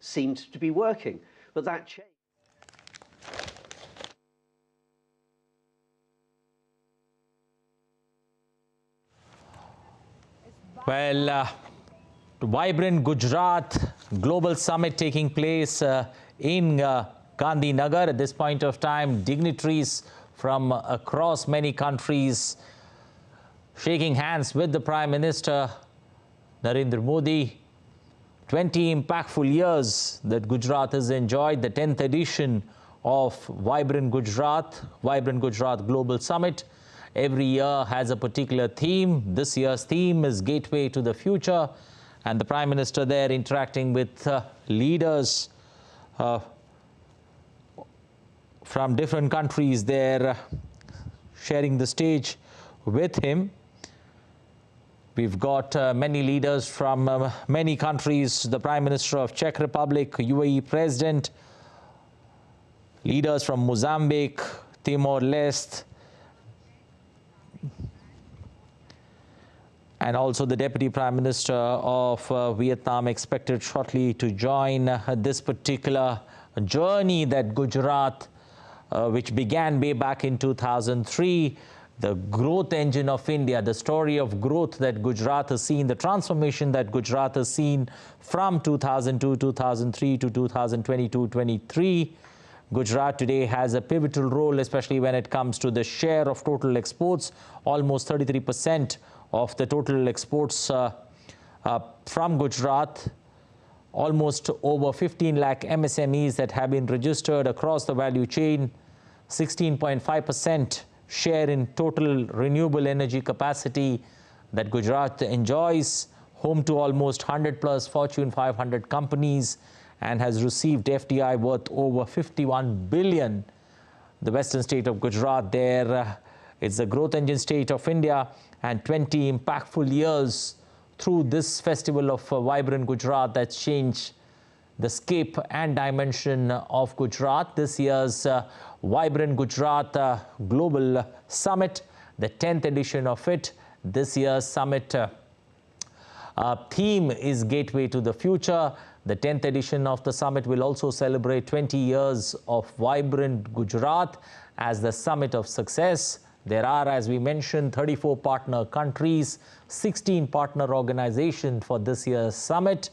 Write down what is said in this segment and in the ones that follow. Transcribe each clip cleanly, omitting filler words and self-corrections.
seemed to be working, but that changed. Well, Vibrant Gujarat Global Summit taking place in Gandhinagar. At this point of time, dignitaries from across many countries shaking hands with the Prime Minister Narendra Modi. 20 impactful years that Gujarat has enjoyed, the 10th edition of Vibrant Gujarat Global Summit. Every year has a particular theme. This year's theme is Gateway to the Future, and the Prime Minister there interacting with leaders from different countries there, sharing the stage with him. We've got many leaders from many countries, the Prime Minister of Czech Republic, UAE President, leaders from Mozambique, Timor-Leste, and also the Deputy Prime Minister of Vietnam expected shortly to join this particular journey that Gujarat, which began way back in 2003, the growth engine of India, the story of growth that Gujarat has seen, the transformation that Gujarat has seen from 2002, 2003 to 2022-23. Gujarat today has a pivotal role, especially when it comes to the share of total exports. Almost 33% of the total exports from Gujarat. Almost over 15 lakh MSMEs that have been registered across the value chain. 16.5% share in total renewable energy capacity that Gujarat enjoys, home to almost 100 plus Fortune 500 companies, and has received FDI worth over 51 billion. The western state of Gujarat there, it's the growth engine state of India, and 20 impactful years through this festival of Vibrant Gujarat that's changed the scape and dimension of Gujarat. This year's Vibrant Gujarat Global Summit, the 10th edition of it. This year's summit theme is Gateway to the Future. The 10th edition of the summit will also celebrate 20 years of Vibrant Gujarat as the summit of success. There are, as we mentioned, 34 partner countries, 16 partner organizations for this year's summit.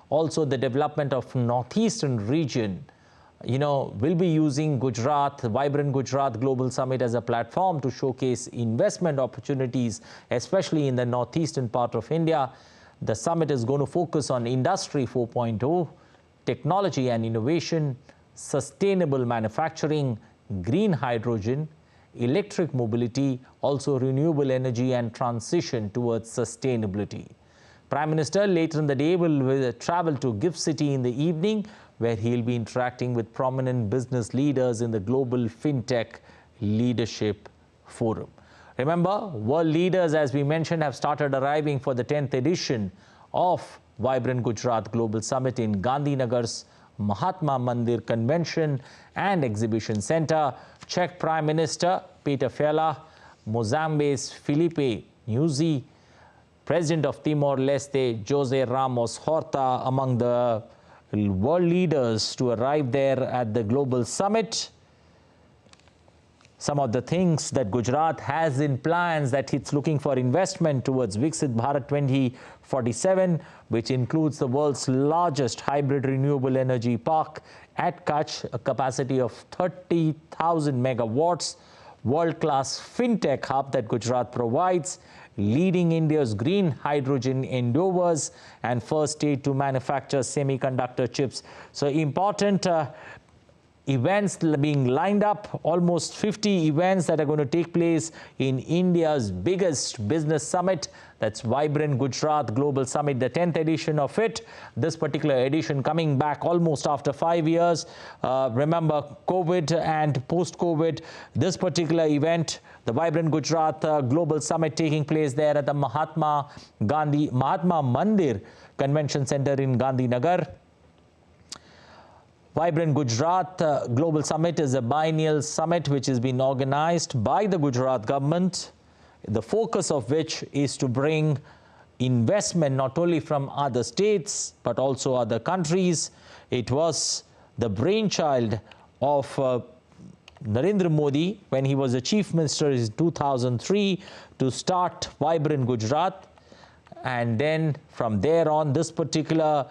Also, the development of northeastern region, will be using Gujarat, Vibrant Gujarat Global Summit as a platform to showcase investment opportunities, especially in the northeastern part of India. The summit is going to focus on Industry 4.0, technology and innovation, sustainable manufacturing, green hydrogen, electric mobility, also renewable energy and transition towards sustainability. Prime Minister later in the day will travel to Gift City in the evening, where he'll be interacting with prominent business leaders in the Global FinTech Leadership Forum. Remember, world leaders, as we mentioned, have started arriving for the 10th edition of Vibrant Gujarat Global Summit in Gandhinagar's Mahatma Mandir Convention and Exhibition Center. Czech Prime Minister Peter Fiala, Mozambique's Filipe Nyusi, President of Timor-Leste Jose Ramos Horta among the world leaders to arrive there at the Global Summit. Some of the things that Gujarat has in plans, that it's looking for investment towards Viksit Bharat 2047, which includes the world's largest hybrid renewable energy park at Kutch, a capacity of 30,000 megawatts, world-class fintech hub that Gujarat provides, leading India's green hydrogen endeavors, and first state to manufacture semiconductor chips. So important events being lined up, almost 50 events that are going to take place in India's biggest business summit. That's Vibrant Gujarat Global Summit, the 10th edition of it. This particular edition coming back almost after 5 years. Remember, COVID and post-COVID, this particular event, the Vibrant Gujarat Global Summit, taking place there at the Mahatma Mandir Convention Center in Gandhinagar. Vibrant Gujarat Global Summit is a biennial summit which has been organized by the Gujarat government, the focus of which is to bring investment not only from other states but also other countries. It was the brainchild of Narendra Modi when he was the Chief Minister in 2003 to start Vibrant Gujarat, and then from there on, this particular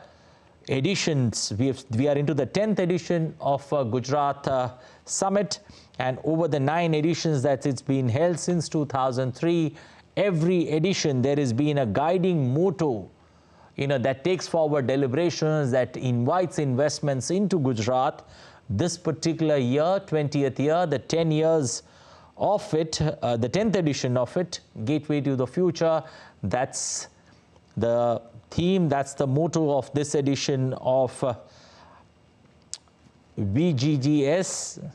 editions, we are into the 10th edition of Gujarat Summit, and over the 9 editions that it's been held since 2003, every edition there has been a guiding motto, that takes forward deliberations, that invites investments into Gujarat. This particular year, 20th year, the 10 years of it, the 10th edition of it, Gateway to the Future, that's the theme, that's the motto of this edition of VGGS.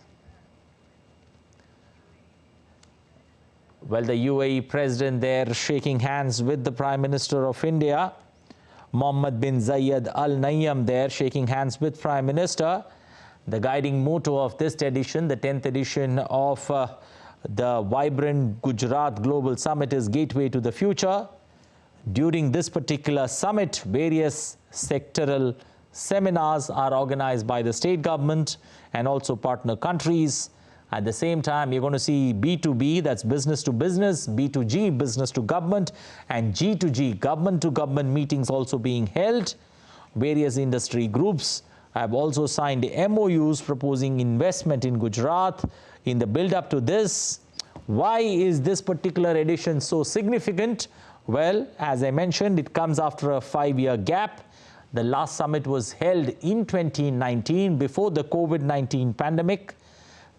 Well, the UAE president there shaking hands with the Prime Minister of India, Mohammed bin Zayed Al Nahyan there shaking hands with Prime Minister. The guiding motto of this edition, the 10th edition of the Vibrant Gujarat Global Summit, is Gateway to the Future. During this particular summit, various sectoral seminars are organized by the state government and also partner countries. At the same time, you're going to see B2B, that's business to business, B2G, business to government, and G2G, government to government meetings also being held. Various industry groups have also signed MoUs proposing investment in Gujarat. In the build-up to this, why is this particular edition so significant? Well, as I mentioned, it comes after a 5-year gap. The last summit was held in 2019 before the COVID-19 pandemic.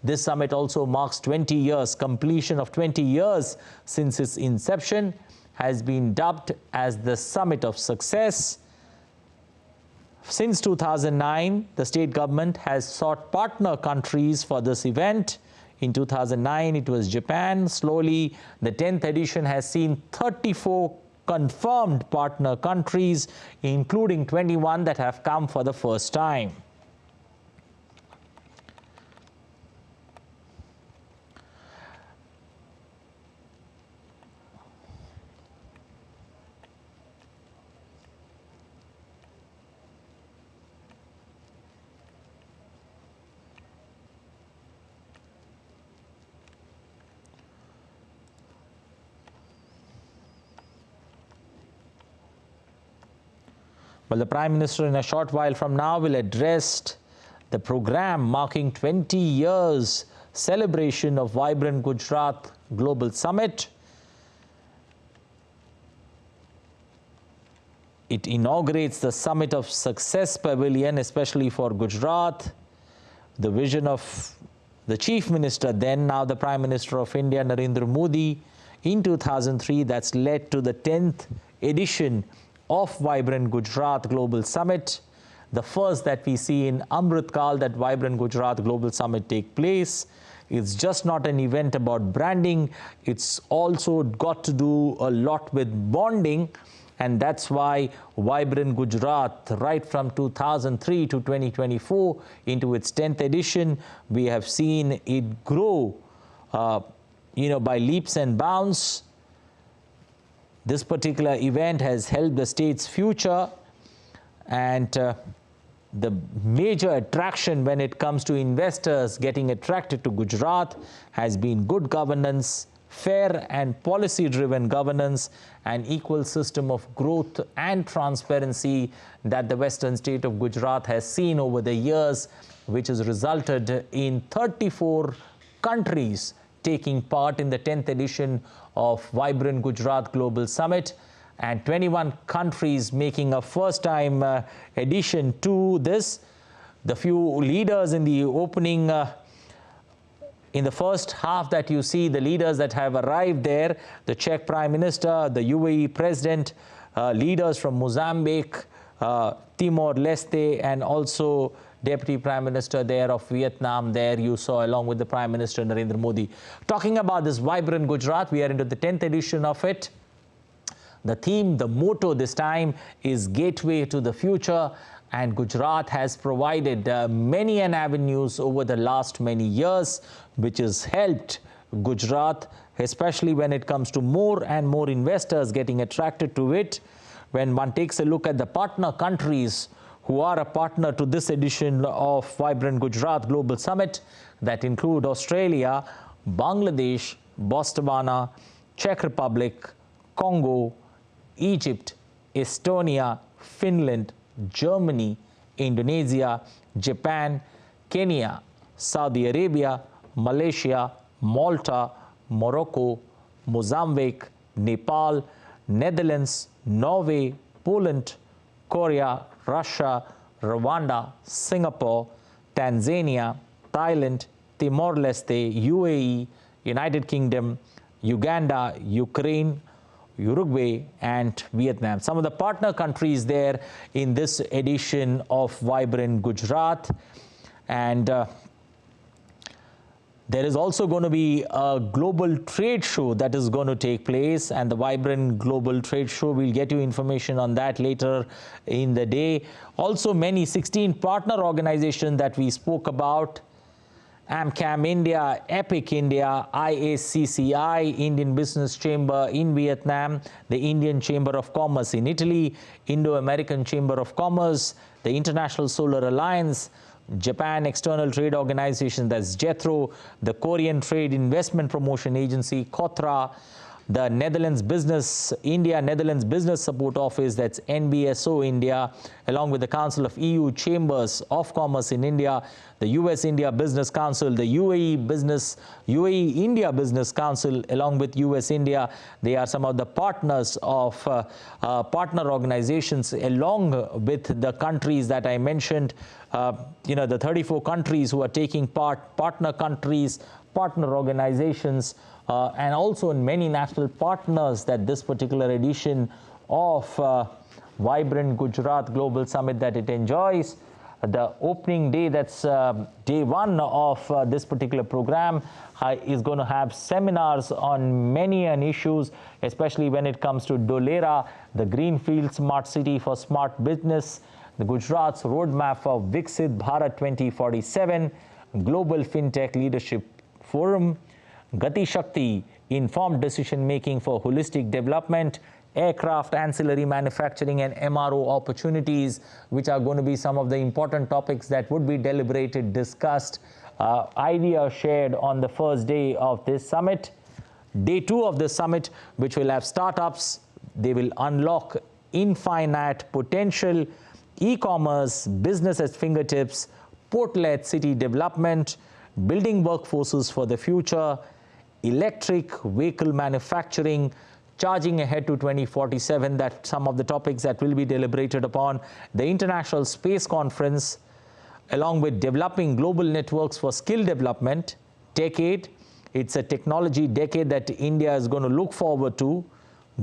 This summit also marks 20 years, completion of 20 years since its inception, has been dubbed as the Summit of Success. Since 2009, the state government has sought partner countries for this event. In 2009, it was Japan. Slowly, the 10th edition has seen 34 confirmed partner countries, including 21 that have come for the first time. Well, the Prime Minister in a short while from now will address the program marking 20 years celebration of Vibrant Gujarat Global Summit. It inaugurates the Summit of Success Pavilion, especially for Gujarat. The vision of the Chief Minister then, now the Prime Minister of India, Narendra Modi, in 2003, that's led to the 10th edition of Vibrant Gujarat Global Summit, the first that we see in Amrit Kal that Vibrant Gujarat Global Summit take place. It's just not an event about branding, it's also got to do a lot with bonding, and that's why Vibrant Gujarat, right from 2003 to 2024 into its 10th edition, we have seen it grow by leaps and bounds. This particular event has helped the state's future, and the major attraction when it comes to investors getting attracted to Gujarat has been good governance, fair and policy-driven governance, and equal system of growth and transparency that the western state of Gujarat has seen over the years, which has resulted in 34 countries taking part in the 10th edition of Vibrant Gujarat Global Summit, and 21 countries making a first-time addition to this. The few leaders in the opening, in the first half that you see, the leaders that have arrived there, the Czech Prime Minister, the UAE President, leaders from Mozambique, Timor-Leste, and also Deputy Prime Minister there of Vietnam there you saw, along with the Prime Minister Narendra Modi. Talking about this Vibrant Gujarat, we are into the 10th edition of it. The theme, the motto this time is Gateway to the Future, and Gujarat has provided avenues over the last many years, which has helped Gujarat especially when it comes to more and more investors getting attracted to it. When one takes a look at the partner countries who are a partner to this edition of Vibrant Gujarat Global Summit, that include Australia, Bangladesh, Botswana, Czech Republic, Congo, Egypt, Estonia, Finland, Germany, Indonesia, Japan, Kenya, Saudi Arabia, Malaysia, Malta, Morocco, Mozambique, Nepal, Netherlands, Norway, Poland, Korea, Russia, Rwanda, Singapore, Tanzania, Thailand, Timor-Leste, UAE, United Kingdom, Uganda, Ukraine, Uruguay and Vietnam. Some of the partner countries there in this edition of Vibrant Gujarat. And there is also going to be a global trade show that is going to take place, and the Vibrant Global Trade Show, we'll get you information on that later in the day. Also many 16 partner organizations that we spoke about: AmCham India, EPIC India, IACCI, Indian Business Chamber in Vietnam, the Indian Chamber of Commerce in Italy, Indo-American Chamber of Commerce, the International Solar Alliance, Japan External Trade Organization, that's JETRO, the Korean Trade Investment Promotion Agency, KOTRA, the Netherlands Business Support Office, that's NBSO India, along with the Council of EU Chambers of Commerce in India, the US-India Business Council, the UAE-India Business Council, along with US-India. They are some of the partners of partner organizations, along with the countries that I mentioned, the 34 countries who are taking part, partner countries, partner organizations, and also in many national partners that this particular edition of Vibrant Gujarat Global Summit that it enjoys. The opening day, that's day one of this particular program, is going to have seminars on many issues, especially when it comes to Dholera, the Greenfield Smart City for Smart Business, the Gujarat's Roadmap for Viksit Bharat 2047, Global FinTech Leadership Forum, Gati Shakti, Informed Decision Making for Holistic Development, Aircraft Ancillary Manufacturing and MRO Opportunities, which are going to be some of the important topics that would be deliberated, discussed, ideas shared on the first day of this summit. Day two of the summit, which will have startups, they will unlock infinite potential, e-commerce, business at fingertips, port-led city development, building workforces for the future, electric vehicle manufacturing, charging ahead to 2047, that some of the topics that will be deliberated upon, the International Space Conference, along with developing global networks for skill development, decade. It's a technology decade that India is going to look forward to,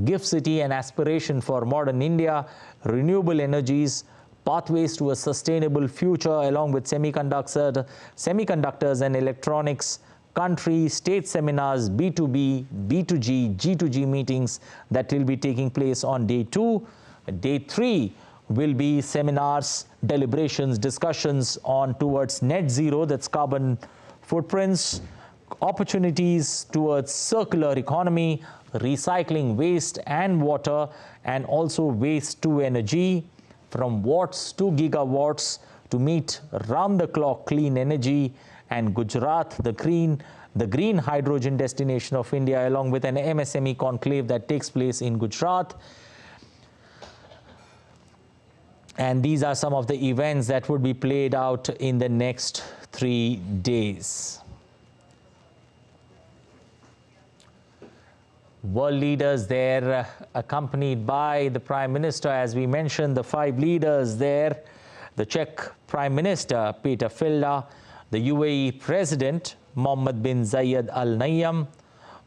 Gift City and aspiration for modern India, renewable energies, pathways to a sustainable future, along with semiconductors and electronics, country, state seminars, B2B, B2G, G2G meetings that will be taking place on day two. Day three will be seminars, deliberations, discussions on towards net zero, that's carbon footprints, opportunities towards circular economy, recycling waste and water, and also waste to energy, from watts to gigawatts to meet round-the-clock clean energy, and Gujarat, the green hydrogen destination of India, along with an MSME conclave that takes place in Gujarat. And these are some of the events that would be played out in the next 3 days. World leaders there, accompanied by the Prime Minister, as we mentioned, the 5 leaders there, the Czech Prime Minister Peter Filda, the UAE President Mohammed bin Zayed Al Nahyan,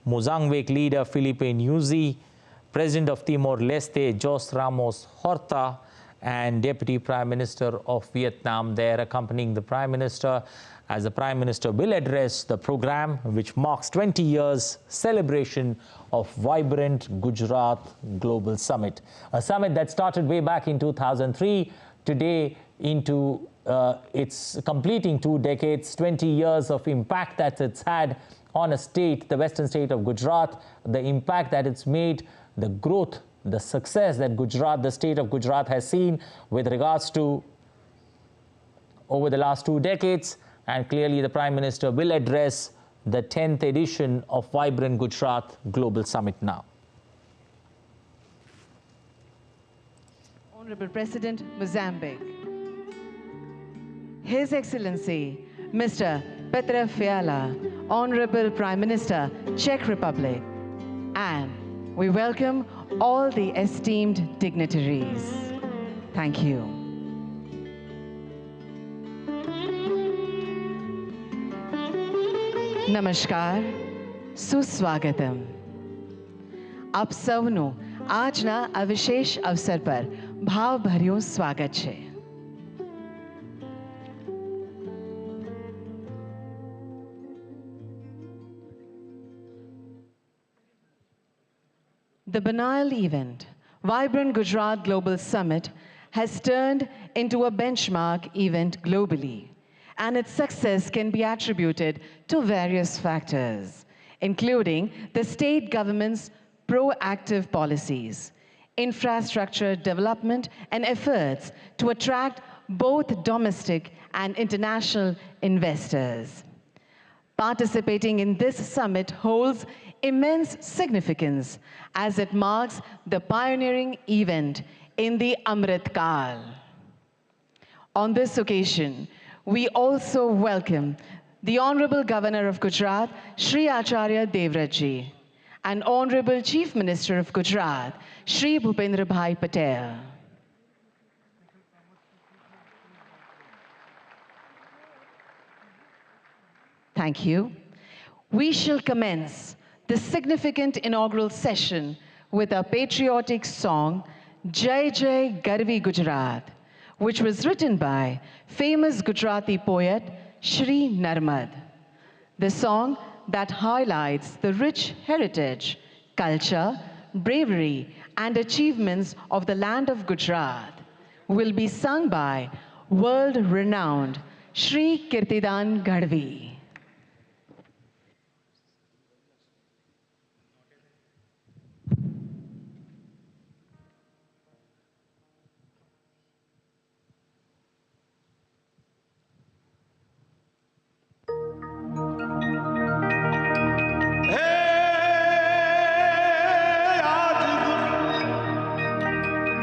Mozambique leader Filipe Nyusi, President of Timor-Leste Jos Ramos Horta, and Deputy Prime Minister of Vietnam there accompanying the Prime Minister, as the Prime Minister will address the program, which marks 20 years celebration of Vibrant Gujarat Global Summit. A summit that started way back in 2003, today it's completing 2 decades, 20 years of impact that it's had on a state, the western state of Gujarat, the impact that it's made, the growth, the success that Gujarat, the state of Gujarat has seen with regards to over the last 2 decades. And clearly the Prime Minister will address the 10th edition of Vibrant Gujarat Global Summit now. Honorable President, Mozambique. His Excellency, Mr. Petra Fiala, Honorable Prime Minister, Czech Republic. And we welcome all the esteemed dignitaries. Thank you. Namaskar, Suswagatam. આપ સૌનું આજના આ વિશેષ અવસર પર ભાવભર્યું સ્વાગત છે. The banal event, Vibrant Gujarat Global Summit, has turned into a benchmark event globally, and its success can be attributed to various factors, including the state government's proactive policies, infrastructure development, and efforts to attract both domestic and international investors. Participating in this summit holds immense significance as it marks the pioneering event in the Amrit Kal. On this occasion, we also welcome the Honorable Governor of Gujarat, Shri Acharya Devratji, and Honorable Chief Minister of Gujarat, Shri Bhupendra Bhai Patel. Thank you. We shall commence the significant inaugural session with a patriotic song, Jai Jai Garvi Gujarat, which was written by famous Gujarati poet Shri Narmad. The song that highlights the rich heritage, culture, bravery, and achievements of the land of Gujarat will be sung by world-renowned Shri Kirtidan Gadvi.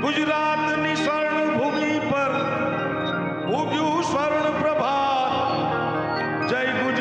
ગુજરાતની સ્વર્ણ ભૂમિ પર ઉગ્યું સ્વર્ણ પ્રભાત જય Gujarat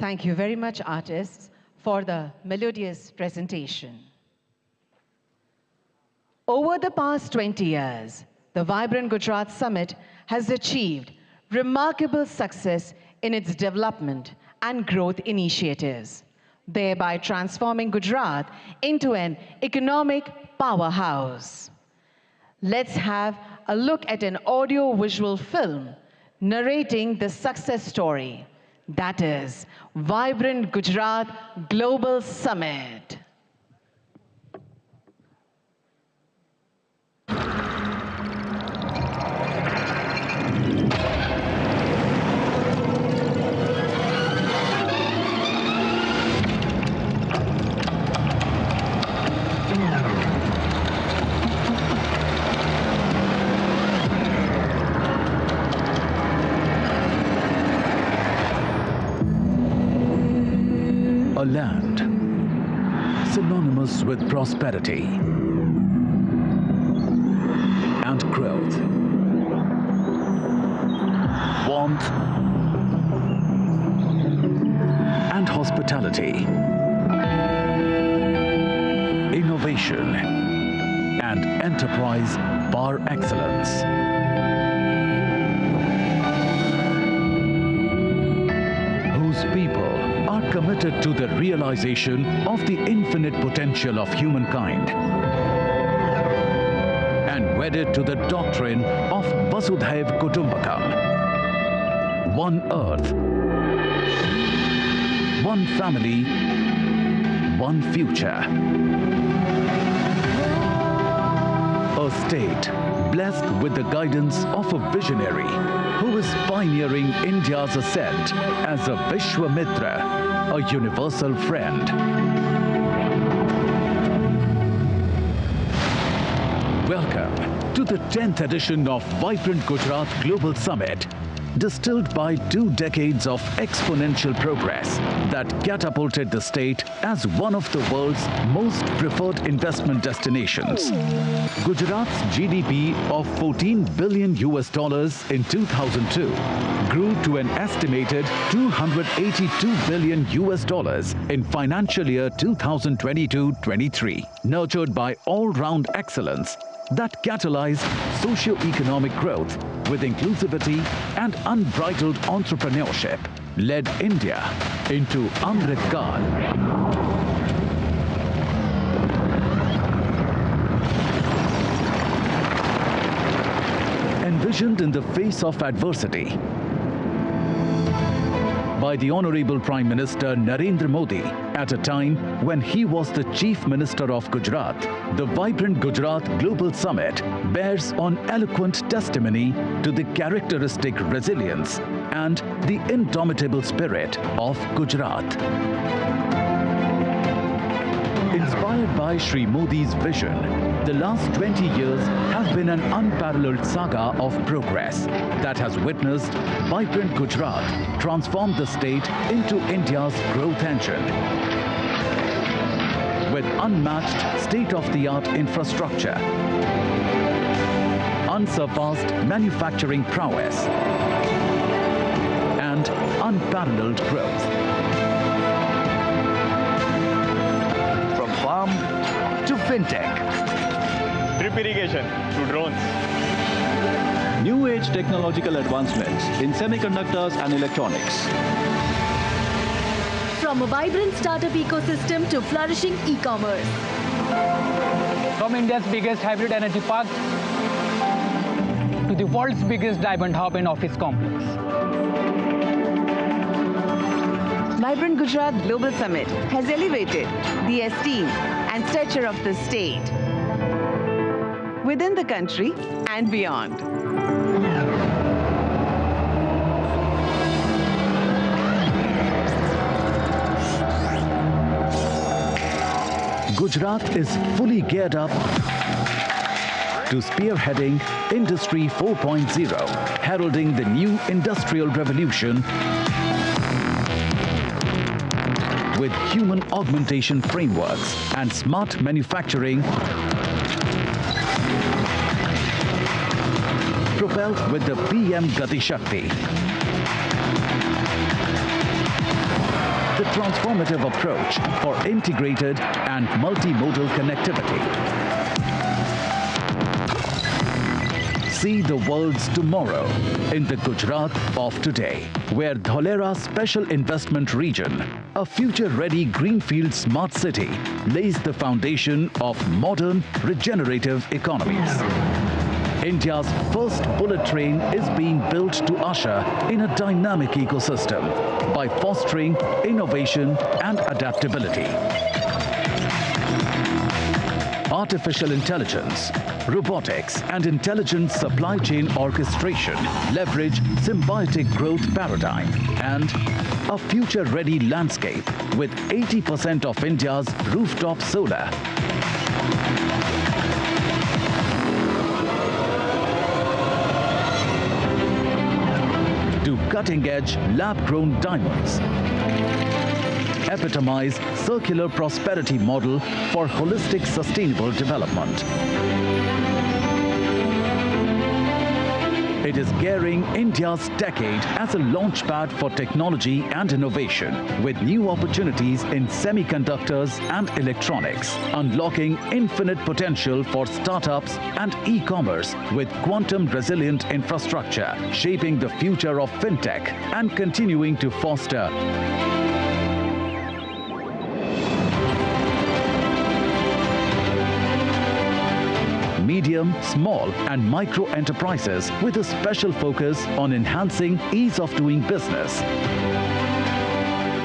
Thank you very much, artists, for the melodious presentation. Over the past 20 years, the Vibrant Gujarat Summit has achieved remarkable success in its development and growth initiatives, thereby transforming Gujarat into an economic powerhouse. Let's have a look at an audio-visual film narrating the success story, that is Vibrant Gujarat Global Summit. A land synonymous with prosperity and growth, warmth and hospitality, innovation and enterprise par excellence. Whose people are committed to the realization of the infinite potential of humankind and wedded to the doctrine of Vasudhaiv Kutumbakam. One earth, one family, one future. A state blessed with the guidance of a visionary who is pioneering India's ascent as a Vishwamitra, a universal friend. Welcome to the 10th edition of Vibrant Gujarat Global Summit, distilled by 2 decades of exponential progress that catapulted the state as one of the world's most preferred investment destinations. Gujarat's GDP of $14 billion in 2002 grew to an estimated $282 billion in financial year 2022-23, nurtured by all-round excellence that catalyzed socio-economic growth with inclusivity and unbridled entrepreneurship, led India into Amrit Kaal. Envisioned in the face of adversity by the Honorable Prime Minister Narendra Modi at a time when he was the Chief Minister of Gujarat, the Vibrant Gujarat Global Summit bears an eloquent testimony to the characteristic resilience and the indomitable spirit of Gujarat. Inspired by Shri Modi's vision, the last 20 years have been an unparalleled saga of progress that has witnessed Vibrant Gujarat transform the state into India's growth engine. With unmatched state-of-the-art infrastructure, unsurpassed manufacturing prowess, and unparalleled growth. From farm to fintech, drip irrigation to drones, new age technological advancements in semiconductors and electronics. From a vibrant startup ecosystem to flourishing e-commerce. From India's biggest hybrid energy park to the world's biggest diamond hub and office complex. Vibrant Gujarat Global Summit has elevated the esteem and stature of the state within the country and beyond. Gujarat is fully geared up to spearheading Industry 4.0, heralding the new industrial revolution with human augmentation frameworks and smart manufacturing propelled with the PM Gati Shakti. transformative approach for integrated and multimodal connectivity. See the world's tomorrow in the Gujarat of today, where Dholera Special Investment Region, a future-ready greenfield smart city, lays the foundation of modern regenerative economies. India's first bullet train is being built to usher in a dynamic ecosystem by fostering innovation and adaptability. Artificial intelligence, robotics, and intelligent supply chain orchestration leverage symbiotic growth paradigm and a future-ready landscape with 80% of India's rooftop solar. To cutting-edge lab-grown diamonds, epitomize circular prosperity model for holistic sustainable development. It is gearing India's decade as a launchpad for technology and innovation, with new opportunities in semiconductors and electronics, unlocking infinite potential for startups and e-commerce with quantum-resilient infrastructure, shaping the future of fintech and continuing to foster medium, small and micro enterprises with a special focus on enhancing ease of doing business,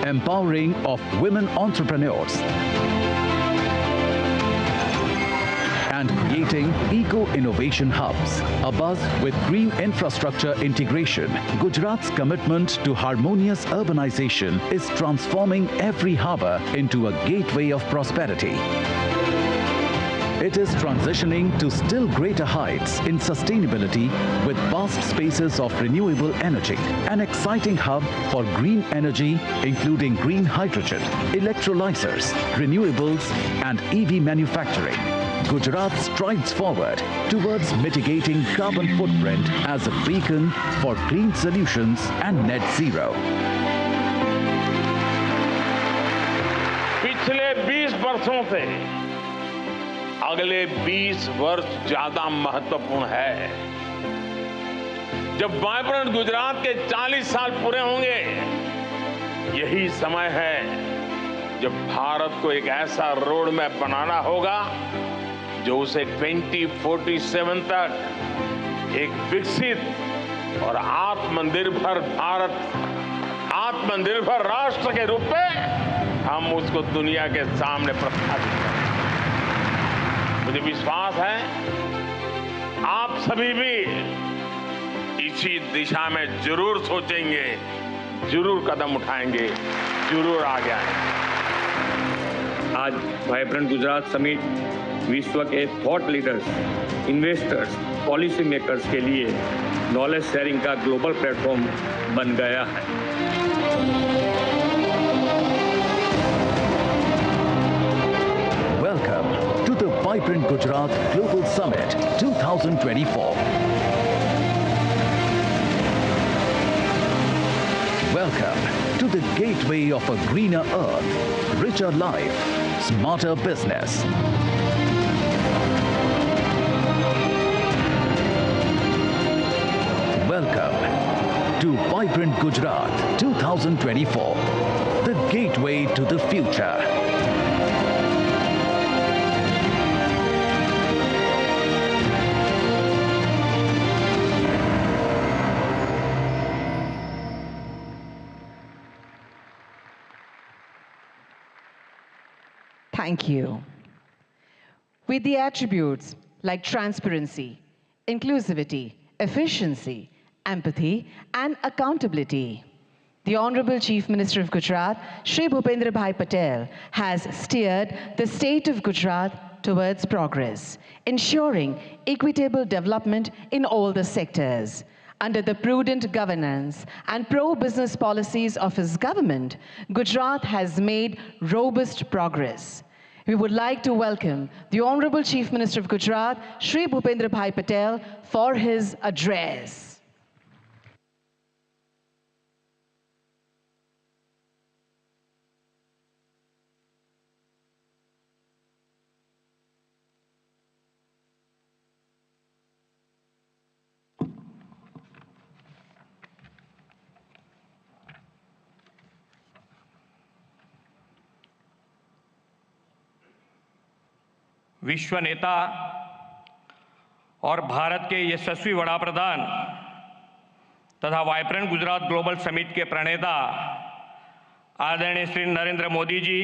empowering of women entrepreneurs, and creating eco-innovation hubs. Abuzz with green infrastructure integration, Gujarat's commitment to harmonious urbanization is transforming every harbour into a gateway of prosperity. It is transitioning to still greater heights in sustainability with vast spaces of renewable energy, an exciting hub for green energy including green hydrogen, electrolyzers, renewables and EV manufacturing. Gujarat strides forward towards mitigating carbon footprint as a beacon for clean solutions and net zero. पिछले 20 वर्षों से अगले 20 वर्ष ज्यादा महत्वपूर्ण है। जब vibrant Gujarat के 40 साल पूरे होंगे, यही समय है जब भारत को एक ऐसा रोड मैप बनाना होगा जो उसे 2047 तक एक विकसित और आत्मनिर्भर भारत, आत्मनिर्भर राष्ट्र के रूप में हम उसको दुनिया के सामने प्रस्थापित करें। मुझे विश्वास है आप सभी भी इसी दिशा में जरूर सोचेंगे, जरूर कदम उठाएंगे, जरूर आगे आएंगे। आज वाइब्रेंट गुजरात समिट विश्व के thought leaders, investors, policy makers के लिए नॉलेज शेयरिंग का ग्लोबल प्लेटफॉर्म बन गया है। Welcome to the Vibrant Gujarat Global Summit 2024. Welcome to the gateway of a greener earth, richer life, smarter business. Welcome to Vibrant Gujarat 2024, the gateway to the future. Thank you. With the attributes like transparency, inclusivity, efficiency, empathy, and accountability, the Honorable Chief Minister of Gujarat, Shri Bhupendra Bhai Patel, has steered the state of Gujarat towards progress, ensuring equitable development in all the sectors. Under the prudent governance and pro-business policies of his government, Gujarat has made robust progress. We would like to welcome the Honorable Chief Minister of Gujarat, Shri Bhupendra Bhai Patel, for his address. विश्व नेता और भारत के यशस्वी वड़ा प्रधान तथा vibrant Gujarat global summit के प्रणेता आदरणीय श्री नरेंद्र मोदी जी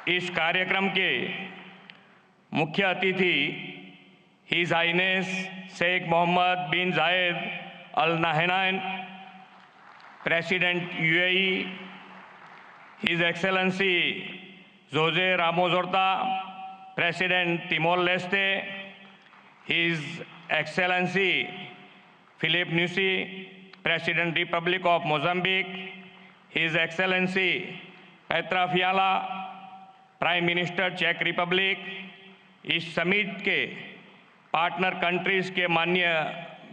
इस कार्यक्रम के मुख्य अतिथि his highness Sheikh Mohammed bin Zayed Al Nahyan president UAE, his excellency Jose Ramos Horta president Timor Leste, his excellency Filipe Nyusi president republic of Mozambique, his excellency Petr Fiala prime minister चेक republic, इस summit के partner countries के माननीय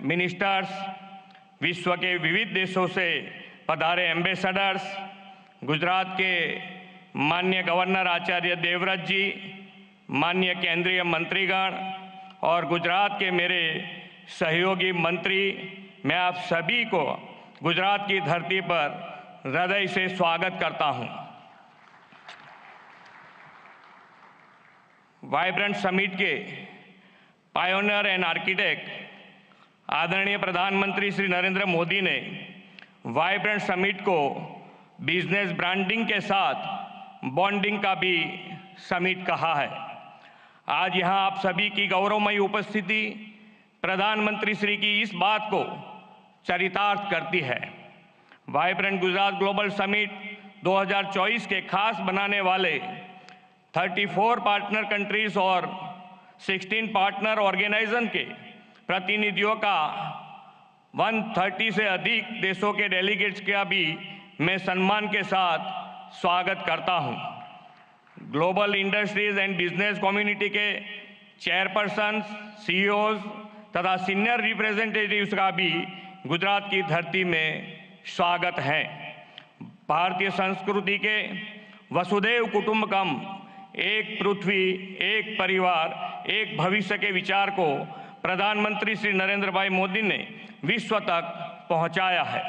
ministers, विश्व के विविध देशों से पधारे एम्बेसडर्स, गुजरात के माननीय गवर्नर आचार्य देवव्रत जी, माननीय केंद्रीय मंत्रीगण और गुजरात के मेरे सहयोगी मंत्री, मैं आप सभी को गुजरात की धरती पर हृदय से स्वागत करता हूं। वाइब्रेंट समिट के पायोनियर एंड आर्किटेक्ट आदरणीय प्रधानमंत्री श्री नरेंद्र मोदी ने वाइब्रेंट समिट को बिजनेस ब्रांडिंग के साथ बॉन्डिंग का भी समिट कहा है। आज यहां आप सभी की गौरवमयी उपस्थिति प्रधानमंत्री श्री की इस बात को चरितार्थ करती है। वाइब्रेंट गुजरात ग्लोबल समिट 2024 के खास बनाने वाले 34 पार्टनर कंट्रीज और 16 पार्टनर ऑर्गेनाइजेशन के प्रतिनिधियों का 130 से अधिक देशों के डेलीगेट्स का भी मैं सम्मान के साथ स्वागत करता हूं। Global industries and business community के चेयरपर्सन, सीईओज तथा सीनियर रिप्रेजेंटेटिव्स का भी गुजरात की धरती में स्वागत है। भारतीय संस्कृति के वसुधैव कुटुंबकम, एक पृथ्वी एक परिवार एक भविष्य के विचार को प्रधानमंत्री श्री नरेंद्र भाई मोदी ने विश्व तक पहुंचाया है।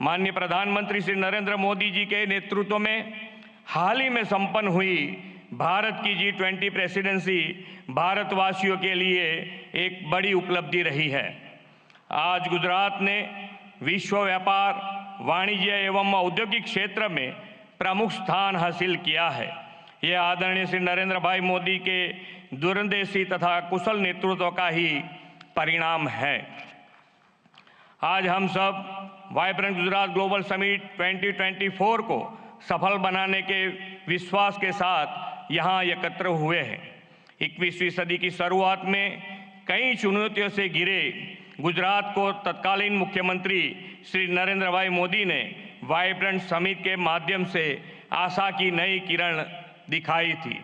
माननीय प्रधानमंत्री श्री नरेंद्र मोदी जी के नेतृत्व में हाल ही में संपन्न हुई भारत की G20 प्रेसिडेंसी भारतवासियों के लिए एक बड़ी उपलब्धि रही है। आज गुजरात ने विश्व व्यापार, वाणिज्य एवं औद्योगिक क्षेत्र में प्रमुख स्थान हासिल किया है। यह आदरणीय श्री नरेंद्र भाई मोदी के दूरंदेशी तथा कुशल नेतृत्व का ही परिणाम है। आज हम सब वाइब्रेंट गुजरात ग्लोबल समिट 2024 को सफल बनाने के विश्वास के साथ यहाँ एकत्र हुए हैं। 21वीं सदी की शुरुआत में कई चुनौतियों से घिरे गुजरात को तत्कालीन मुख्यमंत्री श्री नरेंद्र भाई मोदी ने वाइब्रेंट समिट के माध्यम से आशा की नई किरण दिखाई थी।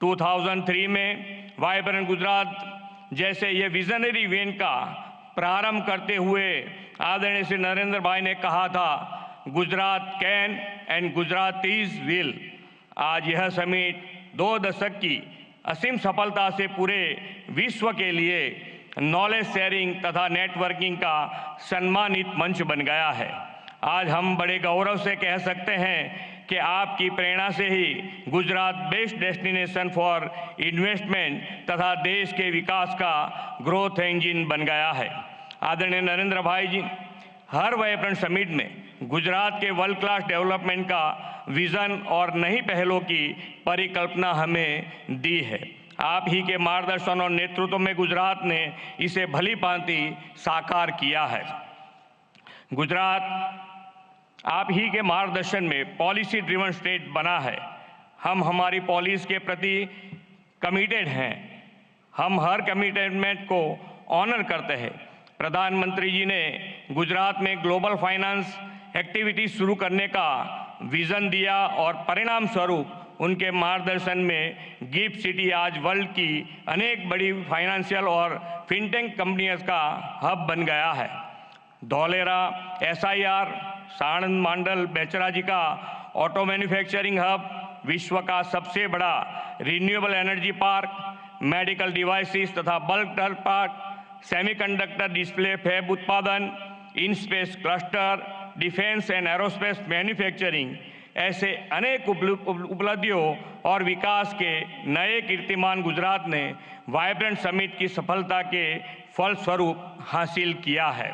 2003 में वाइब्रेंट गुजरात जैसे ये विजनरी इवेंट का प्रारंभ करते हुए आदरणीय श्री नरेंद्र भाई ने कहा था, Gujarat can and Gujaratis will. आज यह समिट 2 दशक की असीम सफलता से पूरे विश्व के लिए नॉलेज शेयरिंग तथा नेटवर्किंग का सम्मानित मंच बन गया है। आज हम बड़े गौरव से कह सकते हैं कि आपकी प्रेरणा से ही Gujarat best destination for investment तथा देश के विकास का ग्रोथ इंजन बन गया है। आदरणीय नरेंद्र भाई जी हर वाइब्रेंट समिट में गुजरात के वर्ल्ड क्लास डेवलपमेंट का विजन और नई पहलों की परिकल्पना हमें दी है। आप ही के मार्गदर्शन और नेतृत्व में गुजरात ने इसे भली भांति साकार किया है। गुजरात आप ही के मार्गदर्शन में पॉलिसी ड्रिवन स्टेट बना है। हम हमारी पॉलिसी के प्रति कमिटेड हैं। हम हर कमिटमेंट को ऑनर करते हैं। प्रधानमंत्री जी ने गुजरात में ग्लोबल फाइनेंस एक्टिविटी शुरू करने का विजन दिया और परिणाम स्वरूप उनके मार्गदर्शन में गिफ्ट सिटी आज वर्ल्ड की अनेक बड़ी फाइनेंशियल और फिनटेक कंपनियों का हब बन गया है। धौलेरा SIR, साणंद मंडल बेचराजी का ऑटो मैन्युफैक्चरिंग हब, विश्व का सबसे बड़ा renewable energy park, medical devices तथा bulk drug park, semiconductor display fab उत्पादन, in space cluster, defence and aerospace manufacturing, ऐसे अनेक उपलब्धियों और विकास के नए कीर्तिमान गुजरात ने वाइब्रेंट समिट की सफलता के फलस्वरूप हासिल किया है।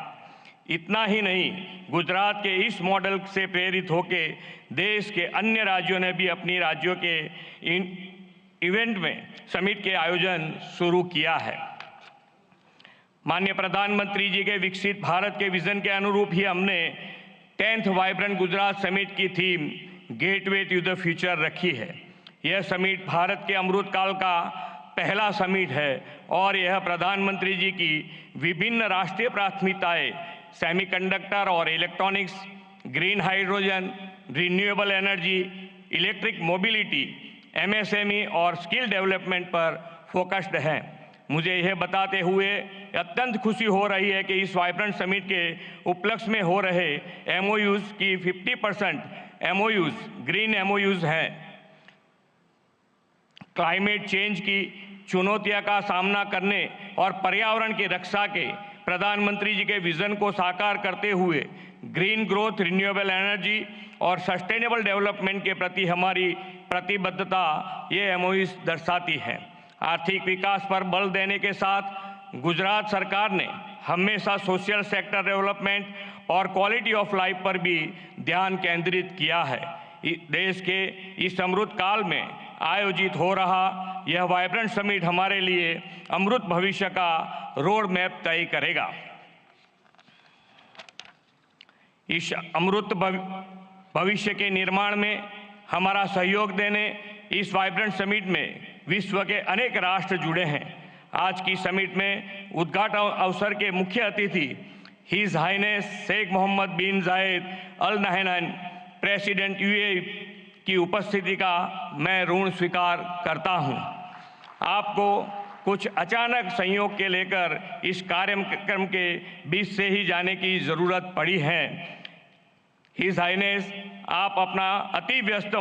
इतना ही नहीं, गुजरात के इस मॉडल से प्रेरित होकर देश के अन्य राज्यों ने भी अपनी राज्यों के इवेंट में समिट के आयोजन शुरू किया है। माननीय प्रधानमंत्री जी के विकसित भारत के विजन के अनुरूप ही हमने 10th वाइब्रेंट गुजरात समिट की theme gateway to the future रखी है। यह समिट भारत के अमृत काल का पहला समिट है और यह प्रधानमंत्री जी की विभिन्न राष्ट्रीय प्राथमिकताएं सेमीकंडक्टर और electronics, green hydrogen, renewable energy, electric mobility, MSME और स्किल डेवलपमेंट पर फोकस्ड है। मुझे यह बताते हुए अत्यंत खुशी हो रही है कि इस वाइब्रेंट समिट के उपलक्ष्य में हो रहे MoUs की 50% MoUs ग्रीन MoUs हैं। क्लाइमेट चेंज की चुनौतियों का सामना करने और पर्यावरण की रक्षा के प्रधानमंत्री जी के विजन को साकार करते हुए ग्रीन ग्रोथ, रिन्यूएबल एनर्जी और सस्टेनेबल डेवलपमेंट के प्रति हमारी प्रतिबद्धता ये MoUs दर्शाती है। आर्थिक विकास पर बल देने के साथ गुजरात सरकार ने हमेशा सोशल सेक्टर डेवलपमेंट और क्वालिटी ऑफ लाइफ पर भी ध्यान केंद्रित किया है। देश के इस अमृत काल में आयोजित हो रहा यह वाइब्रेंट समिट हमारे लिए अमृत भविष्य का रोड मैप तय करेगा। इस अमृत भविष्य के निर्माण में हमारा सहयोग देने इस वाइब्रेंट समिट में विश्व के अनेक राष्ट्र जुड़े हैं। आज की समिट में उद्घाटन अवसर के मुख्य अतिथि his highness Sheikh Mohammed bin Zayed Al Nahyan president UAE की उपस्थिति का मैं ऋण स्वीकार करता हूं। आपको कुछ अचानक संयोग के लेकर इस कार्यक्रम के बीच से ही जाने की ज़रूरत पड़ी है। हिज हाइनेस, आप अपना अति व्यस्त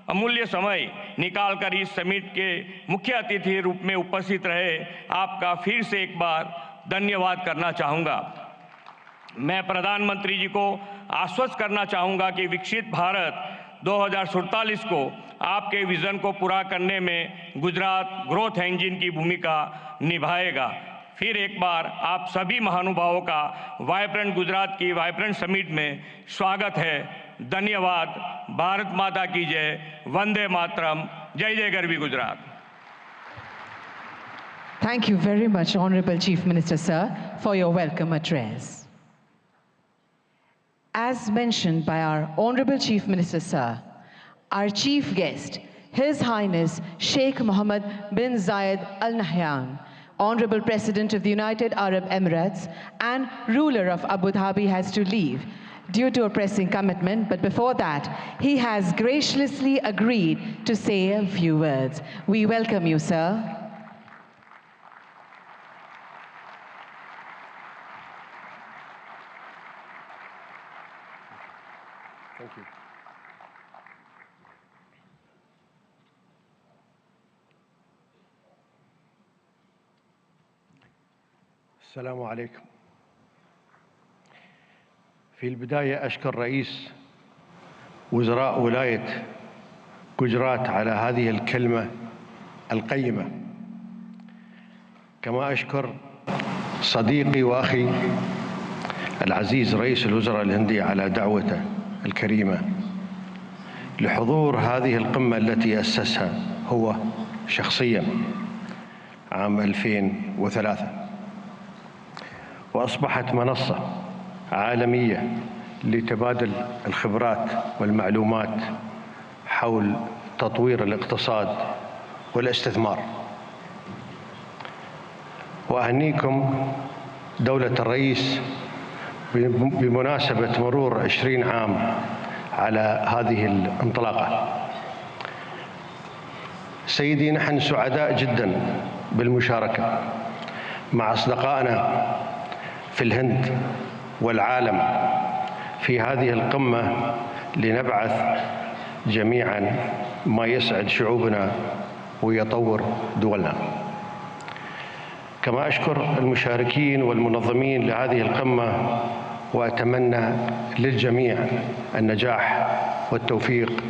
अमूल्य समय निकालकर इस समिट के मुख्य अतिथि रूप में उपस्थित रहे, आपका फिर से एक बार धन्यवाद करना चाहूँगा। मैं प्रधानमंत्री जी को आश्वस्त करना चाहूँगा कि विकसित भारत 2047 को आपके विजन को पूरा करने में गुजरात ग्रोथ इंजन की भूमिका निभाएगा। फिर एक बार आप सभी महानुभावों का वाइब्रेंट गुजरात की वाइब्रेंट समिट में स्वागत है। धन्यवाद। भारत माता की जय। वंदे मातरम। जय जय Garvi Gujarat. Thank you very much, Honorable Chief Minister, sir, for your welcome address. As mentioned by our Honorable Chief Minister, sir, our chief guest, His Highness Sheikh Mohammed bin Zayed Al Nahyan, Honorable President of the United Arab Emirates and ruler of Abu Dhabi, has to leave due to a pressing commitment, but before that, he has graciously agreed to say a few words. We welcome you, sir. Thank you. السلام عليكم. في البداية أشكر رئيس وزراء ولاية جوجرات على هذه الكلمة القيمة، كما أشكر صديقي وأخي العزيز رئيس الوزراء الهندي على دعوته الكريمة لحضور هذه القمة التي أسسها هو شخصيا عام 2003، وأصبحت منصة عالمية لتبادل الخبرات والمعلومات حول تطوير الاقتصاد والاستثمار. وأهنيكم دولة الرئيس بمناسبة مرور 20 عام على هذه الانطلاقة. سيدي، نحن سعداء جدا بالمشاركة مع أصدقائنا في الهند والعالم في هذه القمة لنبعث جميعا ما يسعد شعوبنا ويطور دولنا. كما أشكر المشاركين والمنظمين لهذه القمة، وأتمنى للجميع النجاح والتوفيق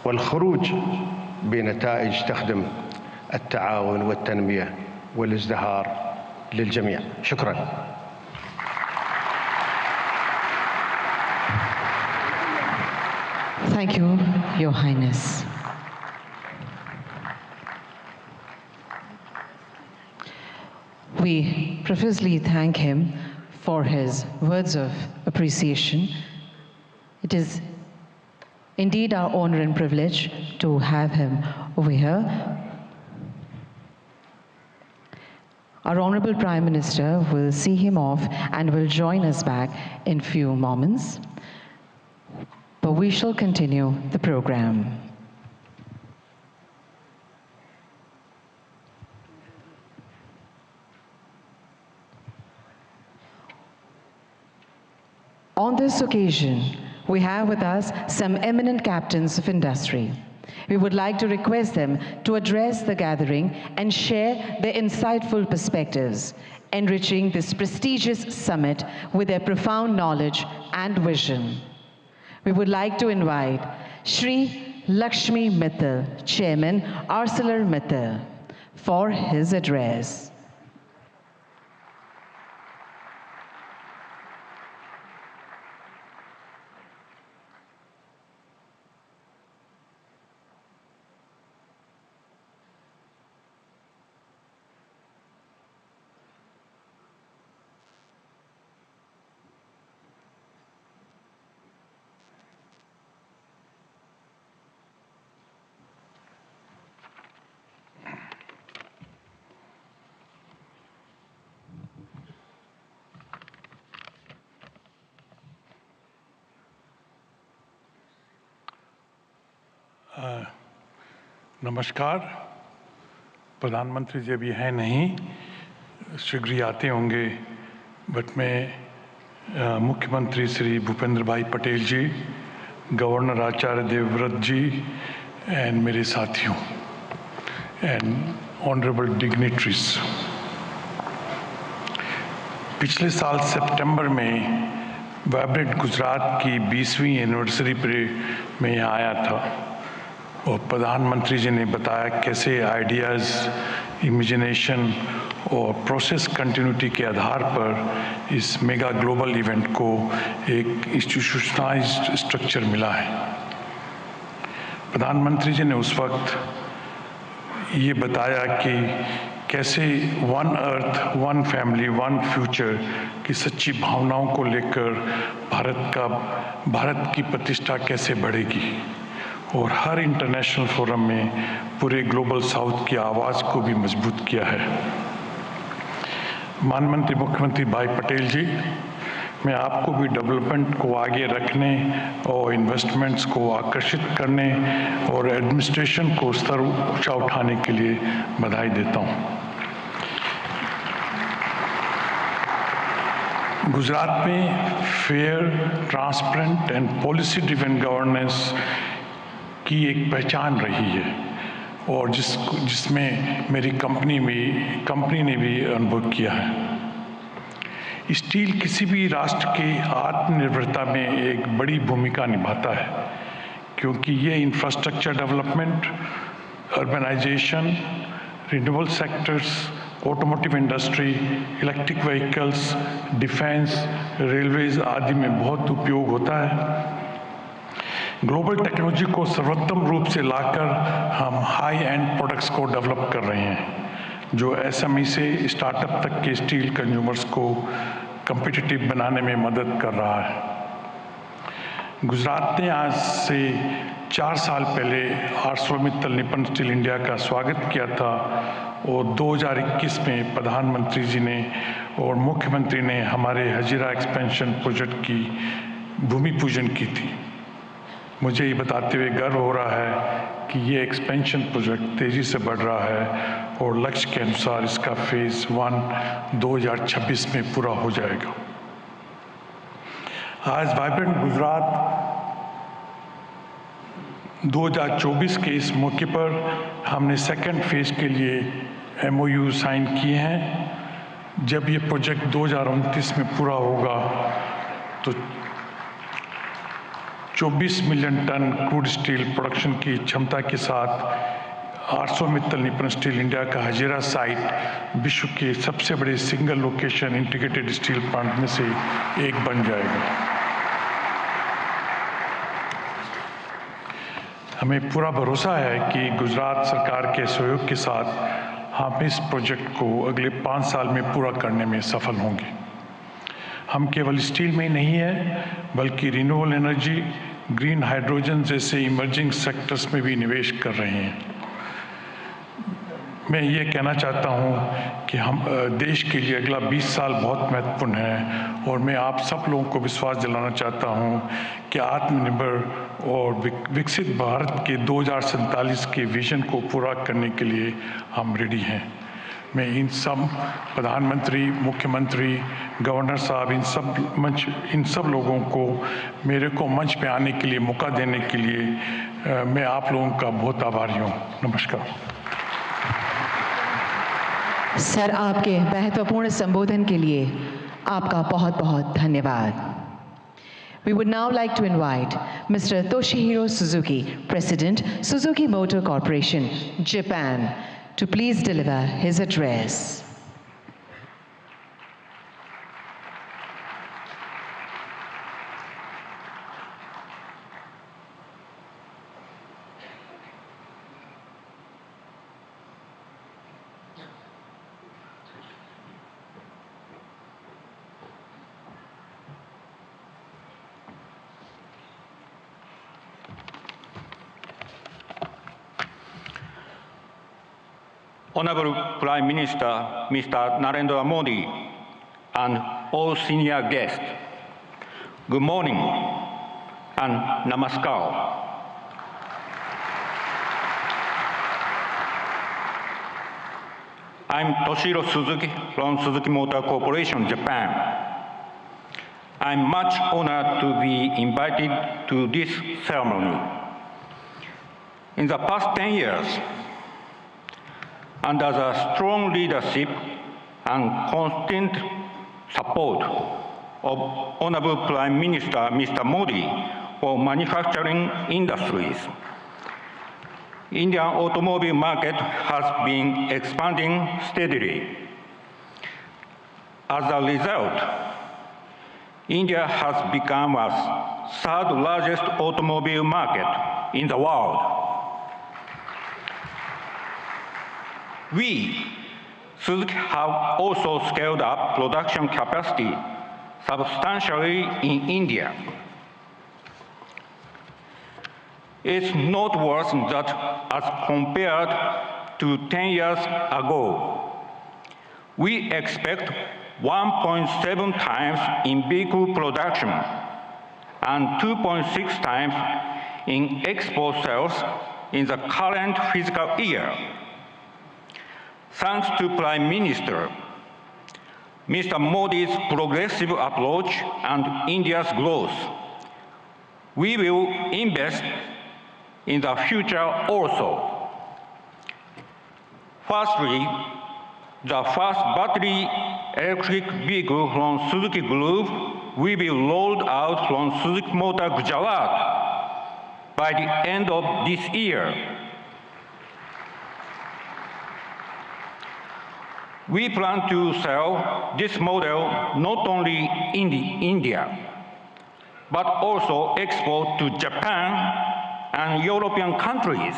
والخروج بنتائج تخدم التعاون والتنمية والازدهار للجميع. شكرا. Thank you, Your Highness. We profusely thank him for his words of appreciation. It is indeed our honor and privilege to have him over here. Our Honorable Prime Minister will see him off and will join us back in few moments. But we shall continue the program. On this occasion, we have with us some eminent captains of industry. We would like to request them to address the gathering and share their insightful perspectives, enriching this prestigious summit with their profound knowledge and vision. We would like to invite Shri Lakshmi Mittal, Chairman, ArcelorMittal, for his address. नमस्कार। प्रधानमंत्री जी अभी हैं नहीं, शीघ्र ही आते होंगे, but मैं मुख्यमंत्री श्री भूपेंद्र भाई पटेल जी, गवर्नर आचार्य देवव्रत जी एंड मेरे साथियों एंड ऑनरेबल डिग्निटरीज, पिछले साल सितंबर में वाइब्रेंट गुजरात की 20वीं एनिवर्सरी पर मैं यहाँ आया था और प्रधानमंत्री जी ने बताया कैसे आइडियाज़, इमेजिनेशन और प्रोसेस कंटिन्यूटी के आधार पर इस मेगा ग्लोबल इवेंट को एक इंस्टीट्यूशनलाइज्ड स्ट्रक्चर मिला है। प्रधानमंत्री जी ने उस वक्त ये बताया कि कैसे one earth, one family, one future की सच्ची भावनाओं को लेकर भारत की प्रतिष्ठा कैसे बढ़ेगी और हर इंटरनेशनल फोरम में पूरे ग्लोबल साउथ की आवाज़ को भी मजबूत किया है। माननीय मुख्यमंत्री भाई पटेल जी, मैं आपको भी डेवलपमेंट को आगे रखने और इन्वेस्टमेंट्स को आकर्षित करने और एडमिनिस्ट्रेशन को स्तर ऊंचा उठाने के लिए बधाई देता हूँ। गुजरात में fair, transparent and policy driven governance की एक पहचान रही है और जिसमें मेरी कंपनी ने भी अनुभव किया है। स्टील किसी भी राष्ट्र के आत्मनिर्भरता में एक बड़ी भूमिका निभाता है क्योंकि ये infrastructure development, urbanisation, renewable sectors, automotive industry, electric vehicles, defence, railways आदि में बहुत उपयोग होता है। ग्लोबल टेक्नोलॉजी को सर्वोत्तम रूप से लाकर हम हाई एंड प्रोडक्ट्स को डेवलप कर रहे हैं जो एसएमई से स्टार्टअप तक के स्टील कंज्यूमर्स को कम्पिटिटिव बनाने में मदद कर रहा है। गुजरात ने आज से 4 साल पहले आर्सेलरमित्तल निपन स्टील इंडिया का स्वागत किया था और 2021 में प्रधानमंत्री जी ने और मुख्यमंत्री ने हमारे हजीरा एक्सपेंशन प्रोजेक्ट की भूमि पूजन की थी। मुझे ये बताते हुए गर्व हो रहा है कि ये एक्सपेंशन प्रोजेक्ट तेज़ी से बढ़ रहा है और लक्ष्य के अनुसार इसका फेज़ 1 2026 में पूरा हो जाएगा। आज वाइब्रेंट गुजरात 2024 के इस मौके पर हमने सेकंड फेज़ के लिए MoU साइन किए हैं। जब ये प्रोजेक्ट 2029 में पूरा होगा तो 24 million tonne crude steel production की क्षमता के साथ 800 मित्तल निपन स्टील इंडिया का हजीरा साइट विश्व के सबसे बड़े single location integrated steel plant में से एक बन जाएगा। हमें पूरा भरोसा है कि गुजरात सरकार के सहयोग के साथ हम इस प्रोजेक्ट को अगले 5 साल में पूरा करने में सफल होंगे। हम केवल स्टील में ही नहीं है बल्कि रिन्यूएबल एनर्जी, ग्रीन हाइड्रोजन जैसे इमर्जिंग सेक्टर्स में भी निवेश कर रहे हैं। मैं ये कहना चाहता हूँ कि हम देश के लिए अगला 20 साल बहुत महत्वपूर्ण है और मैं आप सब लोगों को विश्वास दिलाना चाहता हूँ कि आत्मनिर्भर और विकसित भारत के 2047 के विजन को पूरा करने के लिए हम रेडी हैं। मैं इन सब प्रधानमंत्री, मुख्यमंत्री, गवर्नर साहब, इन सब लोगों को मेरे को मंच पे आने के लिए मौका देने के लिए मैं आप लोगों का बहुत आभारी हूँ। नमस्कार। सर, आपके महत्वपूर्ण संबोधन के लिए आपका बहुत बहुत धन्यवाद। We would now like to invite Mr. Toshihiro Suzuki, President, Suzuki Motor Corporation, Japan, to please deliver his address. Honorable Prime Minister, Mr. Narendra Modi, and all senior guests, good morning and namaskar. I'm Toshihiro Suzuki from Suzuki Motor Corporation, Japan. I'm much honored to be invited to this ceremony. In the past 10 years, under the strong leadership and constant support of Honorable Prime Minister Mr. Modi for manufacturing industries, Indian automobile market has been expanding steadily. As a result, India has become the third largest automobile market in the world. We, Suzuki, have also scaled up production capacity substantially in India. It's noteworthy that as compared to 10 years ago, we expect 1.7 times in vehicle production and 2.6 times in export sales in the current fiscal year. Thanks to Prime Minister Mr. Modi's progressive approach and India's growth, we will invest in the future also. Firstly, the first battery electric vehicle from Suzuki Group will be rolled out from Suzuki Motor Gujarat by the end of this year. We plan to sell this model not only in India, but also export to Japan and European countries.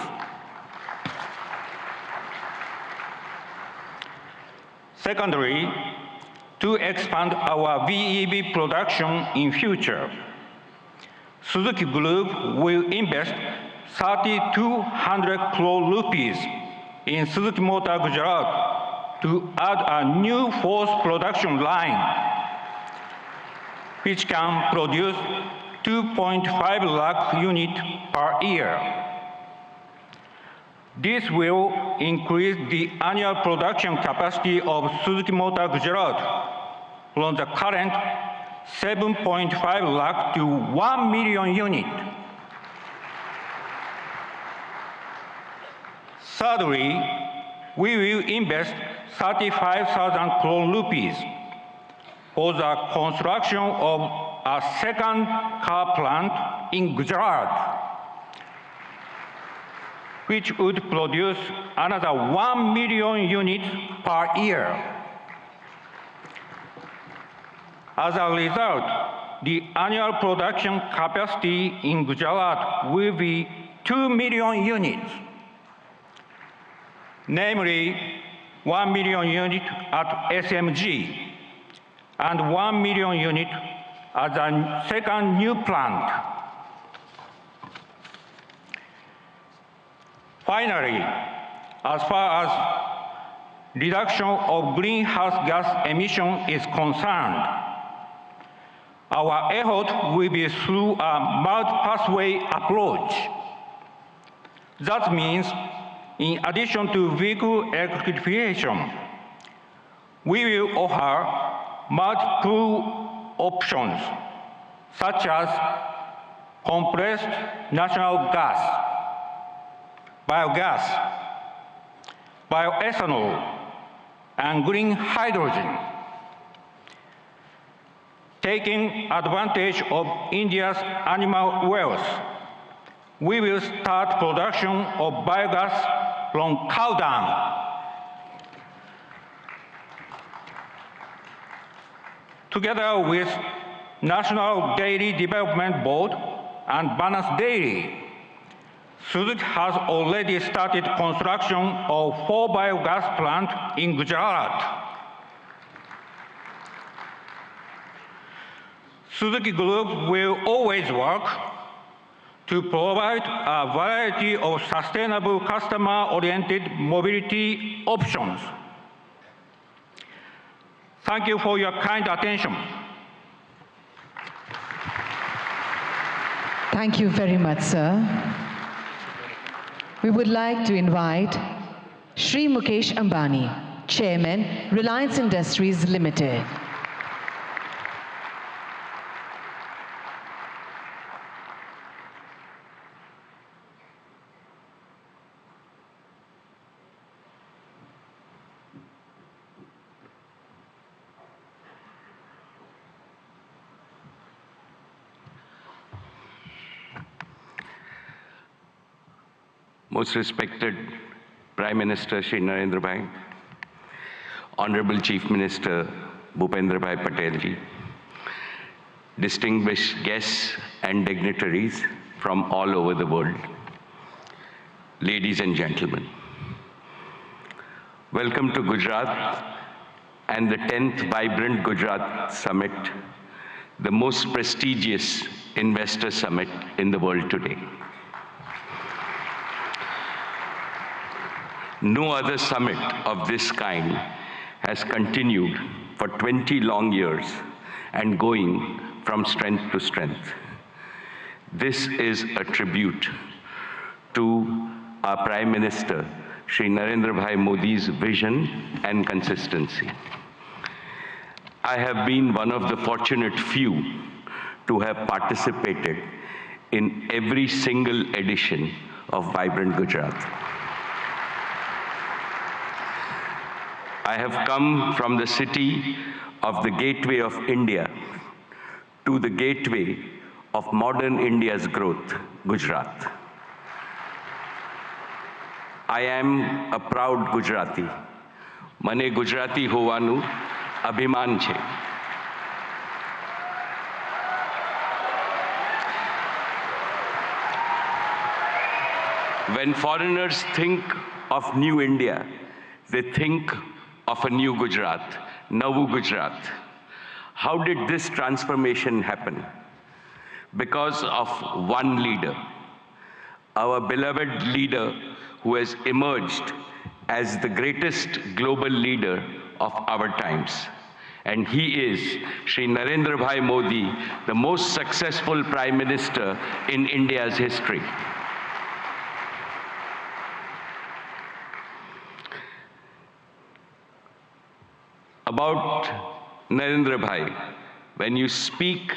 Secondly, to expand our VEV production in future, Suzuki Group will invest 3,200 crore rupees in Suzuki Motor Gujarat to add a new fourth production line, which can produce 2.5 lakh units per year. This will increase the annual production capacity of Suzuki Motor Gujarat from the current 7.5 lakh to 1 million units. Thirdly, we will invest 35,000 crore rupees for the construction of a second car plant in Gujarat, which would produce another 1 million units per year. As a result, the annual production capacity in Gujarat will be 2 million units, namely 1 million units at SMG and 1 million units at the second new plant. Finally, as far as reduction of greenhouse gas emission is concerned, our effort will be through a multi-pathway approach. That means, in addition to vehicle electrification, we will offer multiple options, such as compressed natural gas, biogas, bioethanol, and green hydrogen. Taking advantage of India's animal wealth, we will start production of biogas from cow dung. Together with National Dairy Development Board and Balance Dairy, Suzuki has already started construction of 4 biogas plants in Gujarat. Suzuki Group will always work to provide a variety of sustainable customer-oriented mobility options. Thank you for your kind attention. Thank you very much, sir. We would like to invite Shri Mukesh Ambani, Chairman, Reliance Industries Limited. Most respected Prime Minister Shri Narendra Bhai, Honorable Chief Minister Bhupendra Bhai Patel ji, distinguished guests and dignitaries from all over the world, ladies and gentlemen. Welcome to Gujarat and the 10th Vibrant Gujarat Summit, the most prestigious investor summit in the world today. No other summit of this kind has continued for 20 long years and going from strength to strength. This is a tribute to our Prime Minister, Shri Narendra Bhai Modi's vision and consistency. I have been one of the fortunate few to have participated in every single edition of Vibrant Gujarat. I have come from the city of the gateway of India to the gateway of modern India's growth, Gujarat. I am a proud Gujarati. Mane Gujarati hovanu abhiman છે. When foreigners think of New India, they think of a new Gujarat, Navu Gujarat. How did this transformation happen? Because of one leader, our beloved leader who has emerged as the greatest global leader of our times. And he is Shri Narendra Bhai Modi, the most successful Prime Minister in India's history. About Narendra Bhai, when you speak,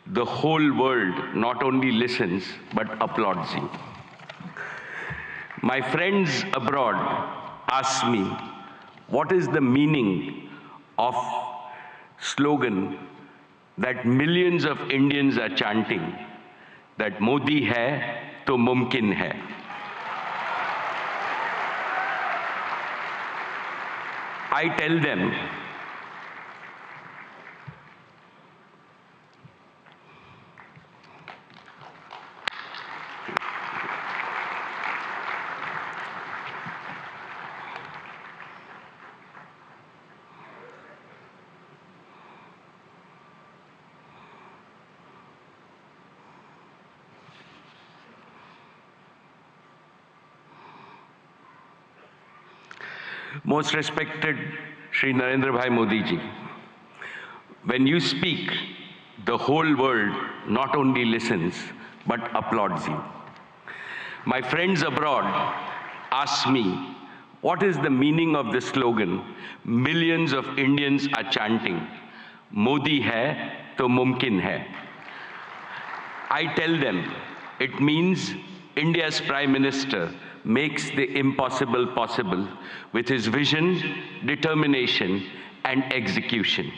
the whole world not only listens, but applauds you. My friends abroad ask me, what is the meaning of slogan that millions of Indians are chanting, that Modi hai to mumkin hai. I tell them Most respected Shri Narendra Bhai Modi ji, when you speak, the whole world not only listens, but applauds you. My friends abroad ask me, what is the meaning of the slogan millions of Indians are chanting, Modi hai to mumkin hai? I tell them, it means India's Prime Minister makes the impossible possible with his vision, determination, and execution.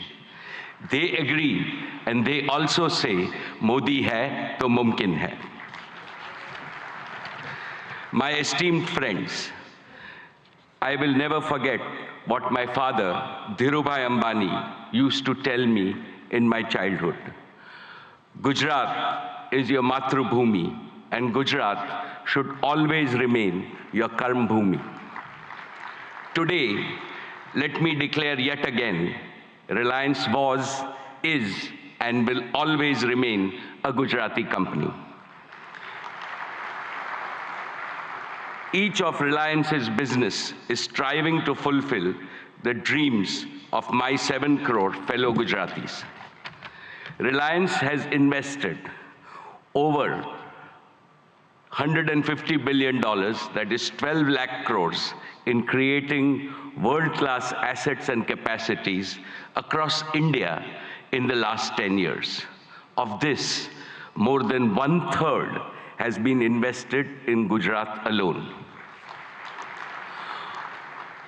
They agree, and they also say, Modi hai to mumkin hai. My esteemed friends, I will never forget what my father, Dhirubhai Ambani, used to tell me in my childhood. Gujarat is your Matrubhumi, and Gujarat should always remain your Karm Bhumi. Today, let me declare yet again, Reliance was, is, and will always remain a Gujarati company. Each of Reliance's business is striving to fulfill the dreams of my 7 crore fellow Gujaratis. Reliance has invested over $150 billion, that is 12 lakh crores, in creating world-class assets and capacities across India in the last 10 years. Of this, more than 1/3 has been invested in Gujarat alone.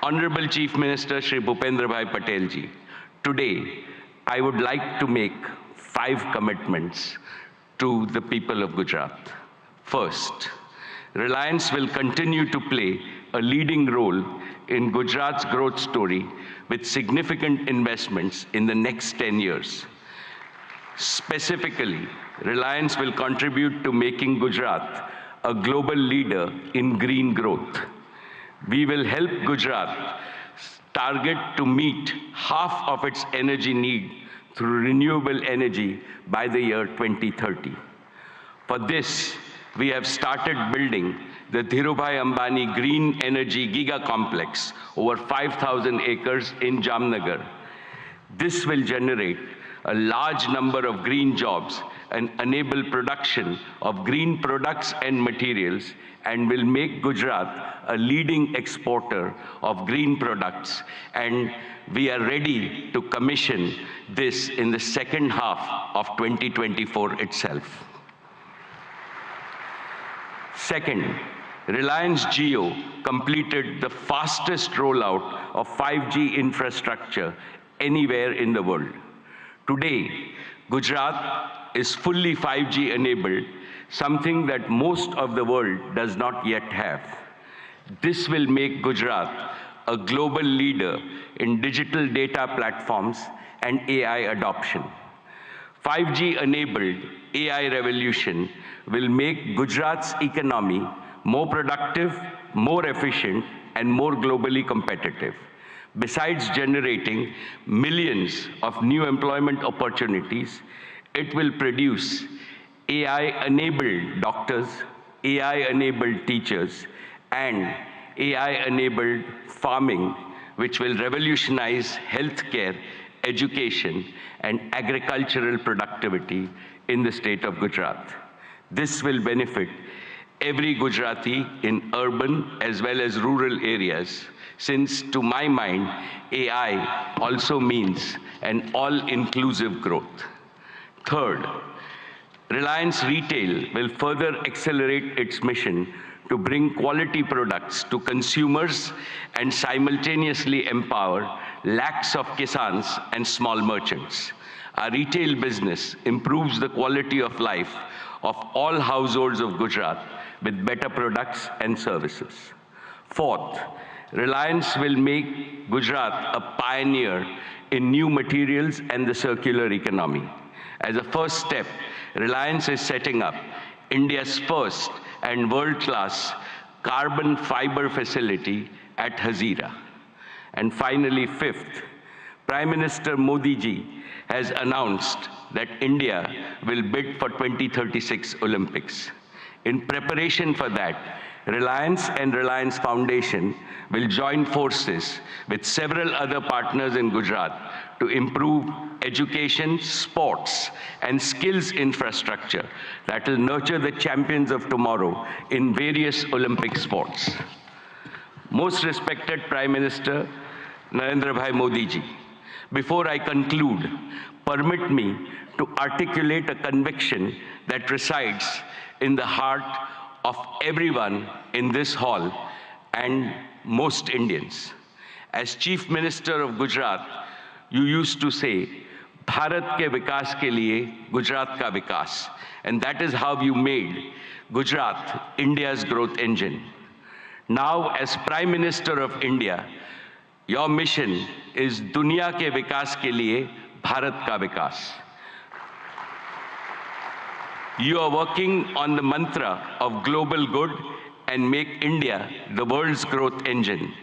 Honorable Chief Minister Shri Bhupendra Bhai Patel ji, today I would like to make 5 commitments to the people of Gujarat. First, Reliance will continue to play a leading role in Gujarat's growth story with significant investments in the next 10 years. Specifically, Reliance will contribute to making Gujarat a global leader in green growth. We will help Gujarat target to meet half of its energy need through renewable energy by the year 2030. For this, we have started building the Dhirubhai Ambani Green Energy Giga Complex, over 5,000 acres in Jamnagar. This will generate a large number of green jobs and enable production of green products and materials, and will make Gujarat a leading exporter of green products. And we are ready to commission this in the second half of 2024 itself. Second, Reliance Jio completed the fastest rollout of 5G infrastructure anywhere in the world. Today, Gujarat is fully 5G enabled, something that most of the world does not yet have. This will make Gujarat a global leader in digital data platforms and AI adoption. 5G-enabled AI revolution will make Gujarat's economy more productive, more efficient, and more globally competitive. Besides generating millions of new employment opportunities, it will produce AI-enabled doctors, AI-enabled teachers, and AI-enabled farming, which will revolutionize healthcare, education, and agricultural productivity in the state of Gujarat. This will benefit every Gujarati in urban as well as rural areas, since to my mind, AI also means an all-inclusive growth. Third, Reliance Retail will further accelerate its mission to bring quality products to consumers and simultaneously empower lakhs of kisans and small merchants. Our retail business improves the quality of life of all households of Gujarat with better products and services. Fourth, Reliance will make Gujarat a pioneer in new materials and the circular economy. As a first step, Reliance is setting up India's first and world-class carbon fiber facility at Hazira. And finally, fifth, Prime Minister Modi ji has announced that India will bid for 2036 Olympics. In preparation for that, Reliance and Reliance Foundation will join forces with several other partners in Gujarat to improve education, sports, and skills infrastructure that will nurture the champions of tomorrow in various Olympic sports. Most respected Prime Minister Narendra Bhai Modi ji, before I conclude, permit me to articulate a conviction that resides in the heart of everyone in this hall and most Indians. As Chief Minister of Gujarat, you used to say, Bharat ke vikas ke liye Gujarat ka vikas. And that is how you made Gujarat India's growth engine. Now, as Prime Minister of India, your mission is Dunya ke vikas ke liye Bharat ka vikas. You are working on the mantra of global good and make India the world's growth engine.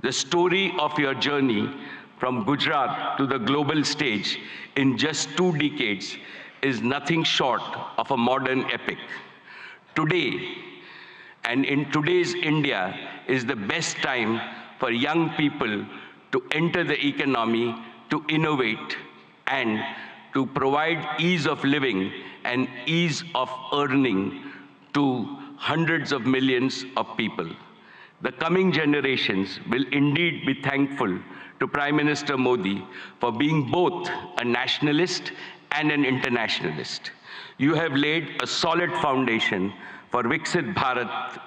The story of your journey from Gujarat to the global stage in just 2 decades is nothing short of a modern epic. Today, and in today's India, is the best time for young people to enter the economy, to innovate, and to provide ease of living and ease of earning to hundreds of millions of people. The coming generations will indeed be thankful to Prime Minister Modi for being both a nationalist and an internationalist. You have laid a solid foundation for Viksit Bharat,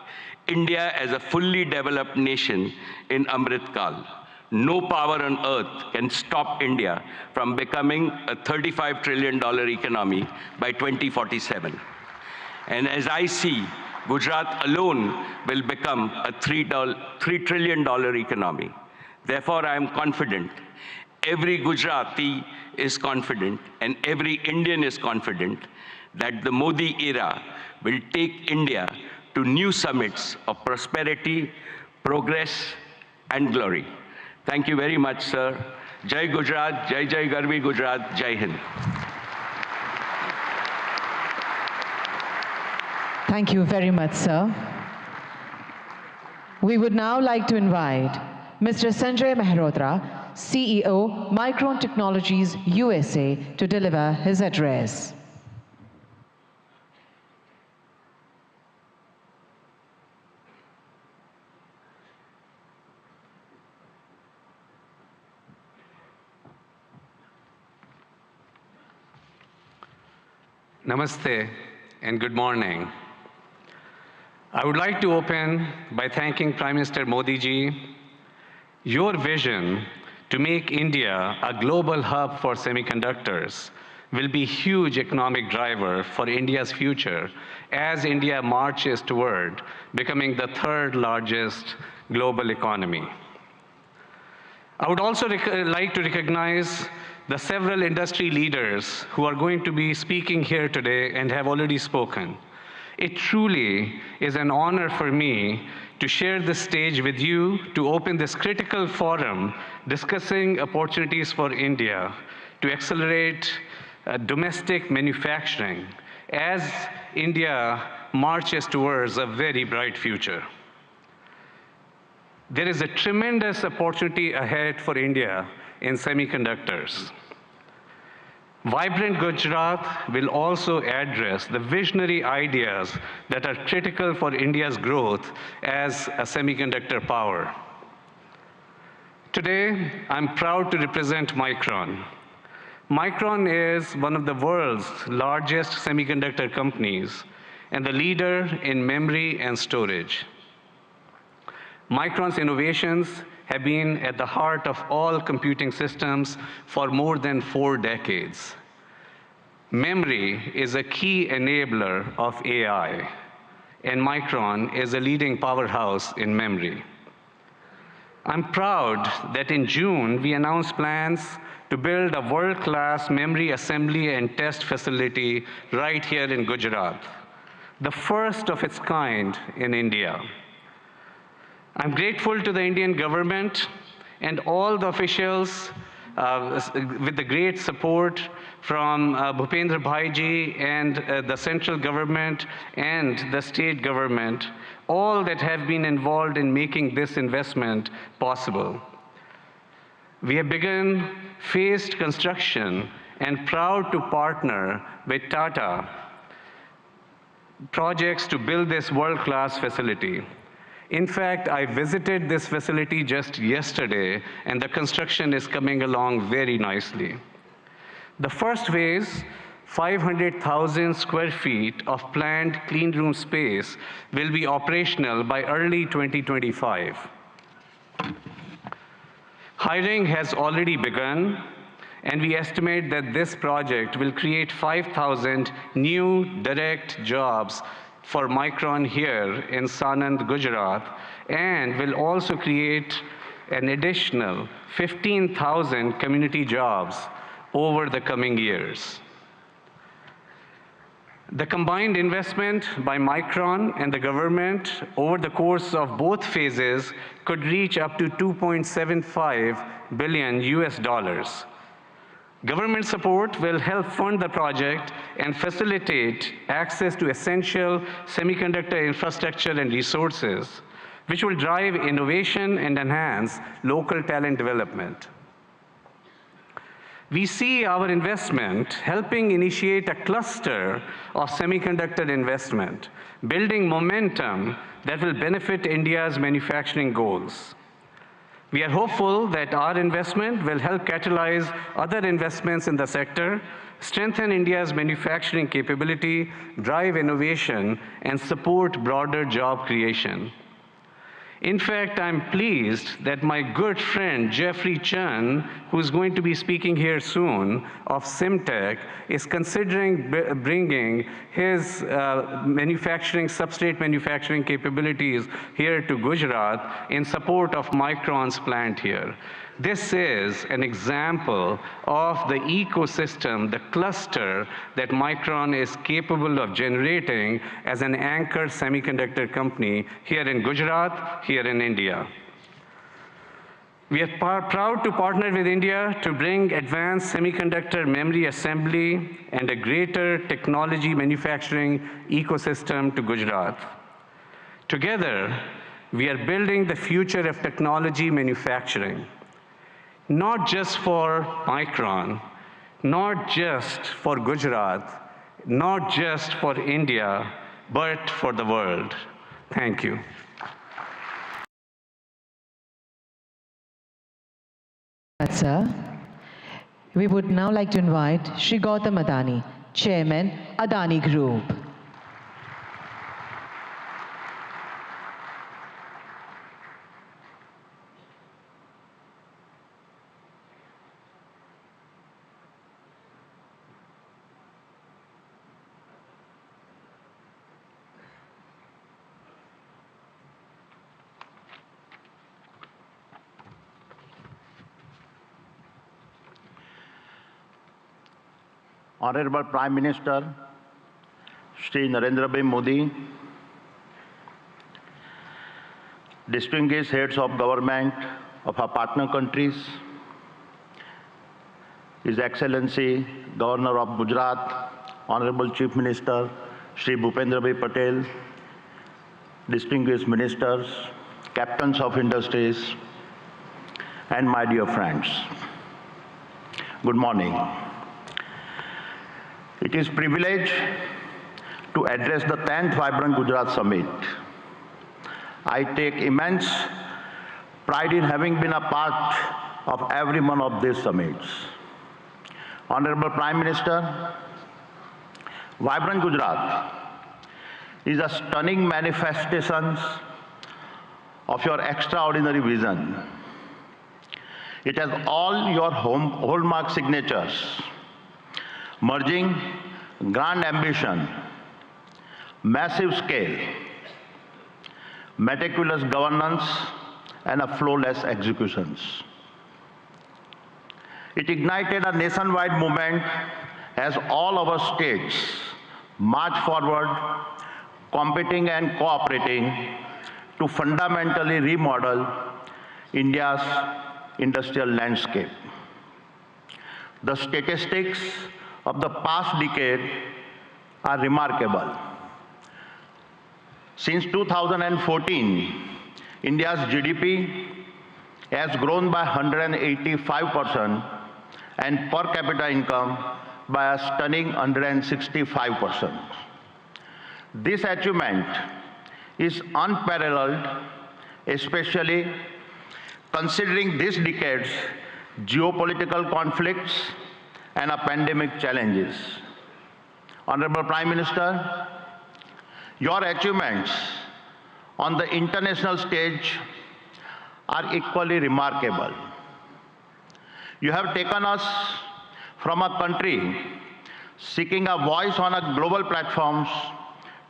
India as a fully developed nation in Amrit Kal. No power on earth can stop India from becoming a $35 trillion economy by 2047. And as I see, Gujarat alone will become a $3 trillion economy. Therefore, I am confident, every Gujarati is confident, and every Indian is confident that the Modi era will take India to new summits of prosperity, progress, and glory. Thank you very much, sir. Jai Gujarat, Jai Jai Garvi Gujarat, Jai Hind. Thank you very much, sir. We would now like to invite Mr. Sanjay Mehrotra, CEO, Micron Technologies USA, to deliver his address. Namaste and good morning. I would like to open by thanking Prime Minister Modi ji. Your vision to make India a global hub for semiconductors will be a huge economic driver for India's future as India marches toward becoming the 3rd largest global economy. I would also like to recognize the several industry leaders who are going to be speaking here today and have already spoken. It truly is an honor for me to share the stage with you to open this critical forum discussing opportunities for India to accelerate domestic manufacturing as India marches towards a very bright future. There is a tremendous opportunity ahead for India in semiconductors. Vibrant Gujarat will also address the visionary ideas that are critical for India's growth as a semiconductor power. Today, I'm proud to represent Micron. Micron is one of the world's largest semiconductor companies and the leader in memory and storage. Micron's innovations have been at the heart of all computing systems for more than 4 decades. Memory is a key enabler of AI, and Micron is a leading powerhouse in memory. I'm proud that in June, we announced plans to build a world-class memory assembly and test facility right here in Gujarat, the first of its kind in India. I'm grateful to the Indian government and all the officials with the great support from Bhupendra Bhaiji and the central government and the state government, all that have been involved in making this investment possible. We have begun phased construction and proud to partner with Tata projects to build this world-class facility. In fact, I visited this facility just yesterday, and the construction is coming along very nicely. The first phase, 500,000 square feet of planned clean room space, will be operational by early 2025. Hiring has already begun, and we estimate that this project will create 5,000 new direct jobs for Micron here in Sanand, Gujarat, and will also create an additional 15,000 community jobs over the coming years. The combined investment by Micron and the government over the course of both phases could reach up to $2.75 billion US. Government support will help fund the project and facilitate access to essential semiconductor infrastructure and resources, which will drive innovation and enhance local talent development. We see our investment helping initiate a cluster of semiconductor investment, building momentum that will benefit India's manufacturing goals. We are hopeful that our investment will help catalyze other investments in the sector, strengthen India's manufacturing capability, drive innovation, and support broader job creation. In fact, I'm pleased that my good friend Jeffrey Chun, who's going to be speaking here soon, of Simtech, is considering bringing his substrate manufacturing capabilities here to Gujarat in support of Micron's plant here. This is an example of the ecosystem, the cluster that Micron is capable of generating as an anchor semiconductor company here in Gujarat, here in India. We are proud to partner with India to bring advanced semiconductor memory assembly and a greater technology manufacturing ecosystem to Gujarat. Together, we are building the future of technology manufacturing. Not just for Micron, not just for Gujarat, not just for India, but for the world. Thank you. Sir, we would now like to invite Shri Gautam Adani, Chairman, Adani Group. Honorable Prime Minister, Shri Narendra Modi, distinguished heads of government of our partner countries, His Excellency Governor of Gujarat, Honorable Chief Minister, Shri Bhupendra Patel, distinguished ministers, captains of industries, and my dear friends. Good morning. It is a privilege to address the 10th Vibrant Gujarat Summit. I take immense pride in having been a part of every one of these summits. Honorable Prime Minister, Vibrant Gujarat is a stunning manifestation of your extraordinary vision. It has all your hallmark signatures, merging grand ambition, massive scale, meticulous governance, and a flawless executions. It ignited a nationwide movement as all our states marched forward, competing and cooperating to fundamentally remodel India's industrial landscape. The statistics of the past decade are remarkable. Since 2014, India's GDP has grown by 185% and per capita income by a stunning 165%. This achievement is unparalleled, especially considering this decade's geopolitical conflicts and a pandemic challenges. Honorable Prime Minister, your achievements on the international stage are equally remarkable. You have taken us from a country seeking a voice on a global platforms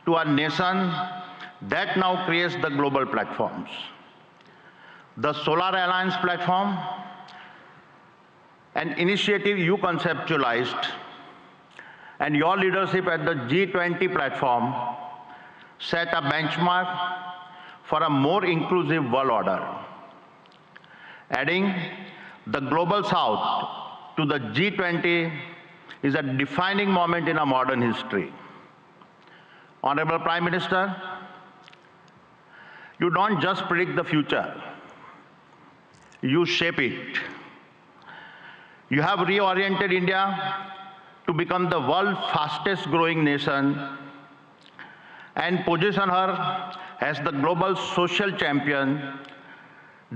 to a nation that now creates the global platforms. The Solar Alliance platform, an initiative you conceptualized, and your leadership at the G20 platform set a benchmark for a more inclusive world order. Adding the Global South to the G20 is a defining moment in our modern history. Honorable Prime Minister, you don't just predict the future, you shape it. You have reoriented India to become the world's fastest growing nation and position her as the global social champion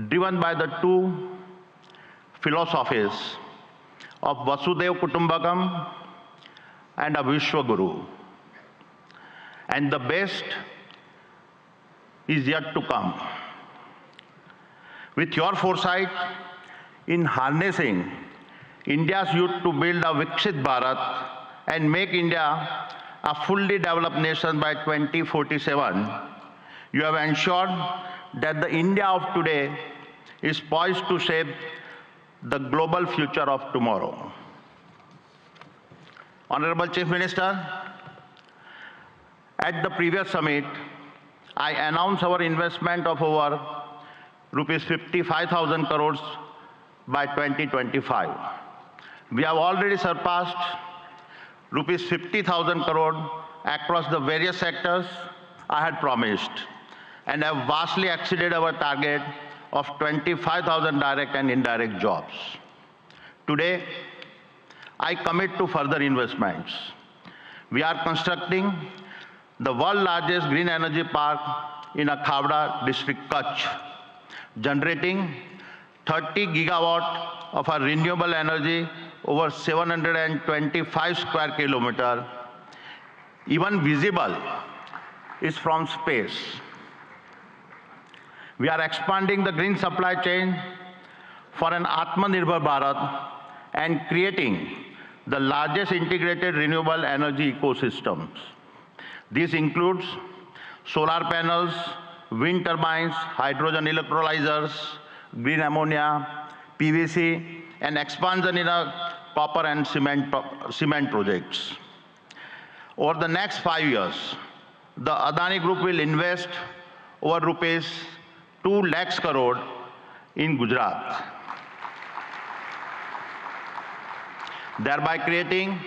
driven by the two philosophies of Vasudhaiva Kutumbakam and a Vishwaguru. And the best is yet to come. With your foresight in harnessing India's youth to build a Viksit Bharat and make India a fully developed nation by 2047, you have ensured that the India of today is poised to shape the global future of tomorrow. Honorable Chief Minister, at the previous summit, I announced our investment of over rupees 55,000 crores by 2025. We have already surpassed rupees 50,000 crore across the various sectors I had promised and have vastly exceeded our target of 25,000 direct and indirect jobs. Today, I commit to further investments. We are constructing the world's largest green energy park in Khavda district, Kutch, generating 30 gigawatt of our renewable energy over 725 square kilometers, even visible is from space. We are expanding the green supply chain for an Atmanirbhar Bharat and creating the largest integrated renewable energy ecosystems. This includes solar panels, wind turbines, hydrogen electrolyzers, green ammonia, PVC, and expansion in copper and cement projects. Over the next 5 years, the Adani Group will invest over rupees 2 lakhs crore in Gujarat, thereby creating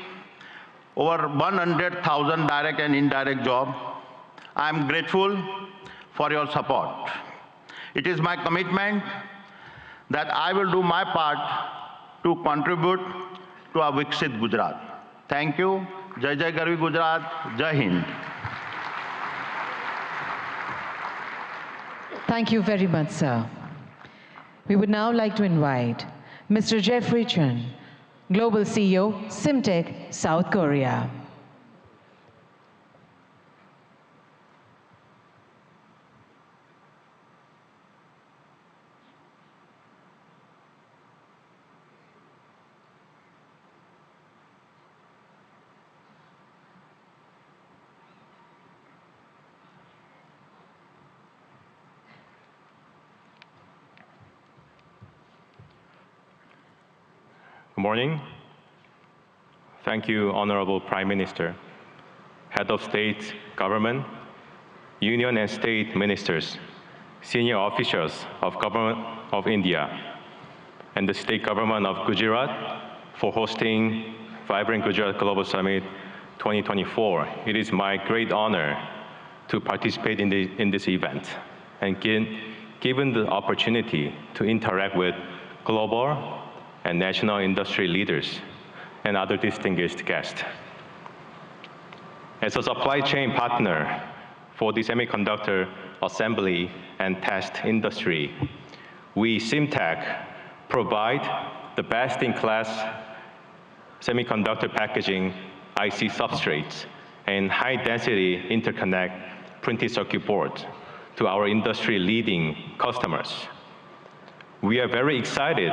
over 100,000 direct and indirect jobs. I am grateful for your support. It is my commitment that I will do my part to contribute to a Viksit Gujarat. Thank you. Jai Jai Garvi Gujarat. Jai Hind. Thank you very much, sir. We would now like to invite Mr. Jeffrey Chun, Global CEO, Simtech, South Korea. Good morning. Thank you, Honorable Prime Minister, Head of State, Government, Union and State Ministers, senior officials of Government of India, and the State Government of Gujarat for hosting Vibrant Gujarat Global Summit 2024. It is my great honor to participate in this event and given the opportunity to interact with global and national industry leaders and other distinguished guests. As a supply chain partner for the semiconductor assembly and test industry, we, SIMTech, provide the best-in-class semiconductor packaging IC substrates and high-density interconnect printed circuit boards to our industry-leading customers. We are very excited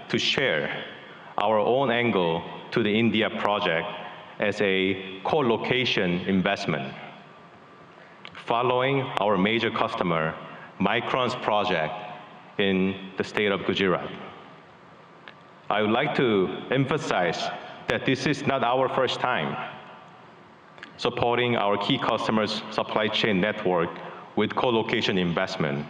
to share our own angle to the India project as a co-location investment. Following our major customer, Micron's project in the state of Gujarat. I would like to emphasize that this is not our first time supporting our key customers' supply chain network with co-location investment.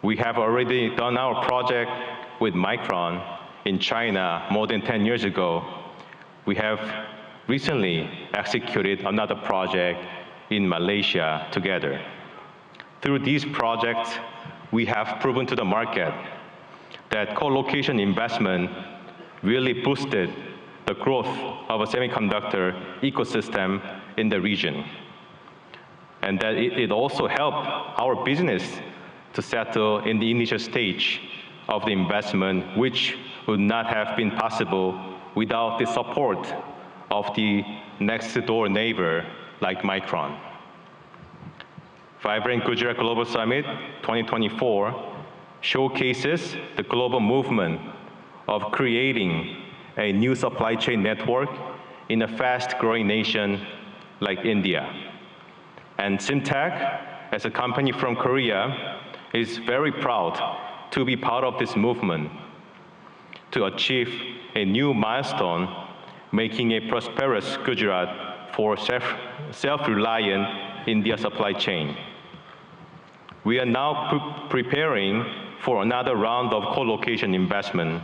We have already done our project with Micron in China more than 10 years ago. We have recently executed another project in Malaysia together. Through these projects, we have proven to the market that co-location investment really boosted the growth of a semiconductor ecosystem in the region, and that it also helped our business to settle in the initial stage of the investment, which would not have been possible without the support of the next-door neighbor like Micron. Vibrant Gujarat Global Summit 2024 showcases the global movement of creating a new supply chain network in a fast-growing nation like India. And SIMTech, as a company from Korea, is very proud to be part of this movement to achieve a new milestone, making a prosperous Gujarat for self-reliant India supply chain. We are now preparing for another round of co-location investment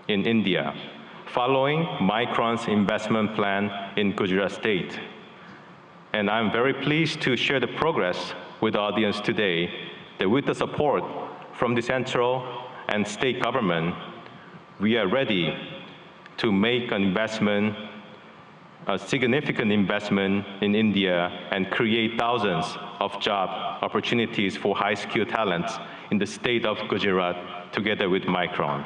in India, following Micron's investment plan in Gujarat state. And I'm very pleased to share the progress with the audience today that with the support from the central and state government, we are ready to make an investment, a significant investment in India and create thousands of job opportunities for high-skilled talents in the state of Gujarat together with Micron.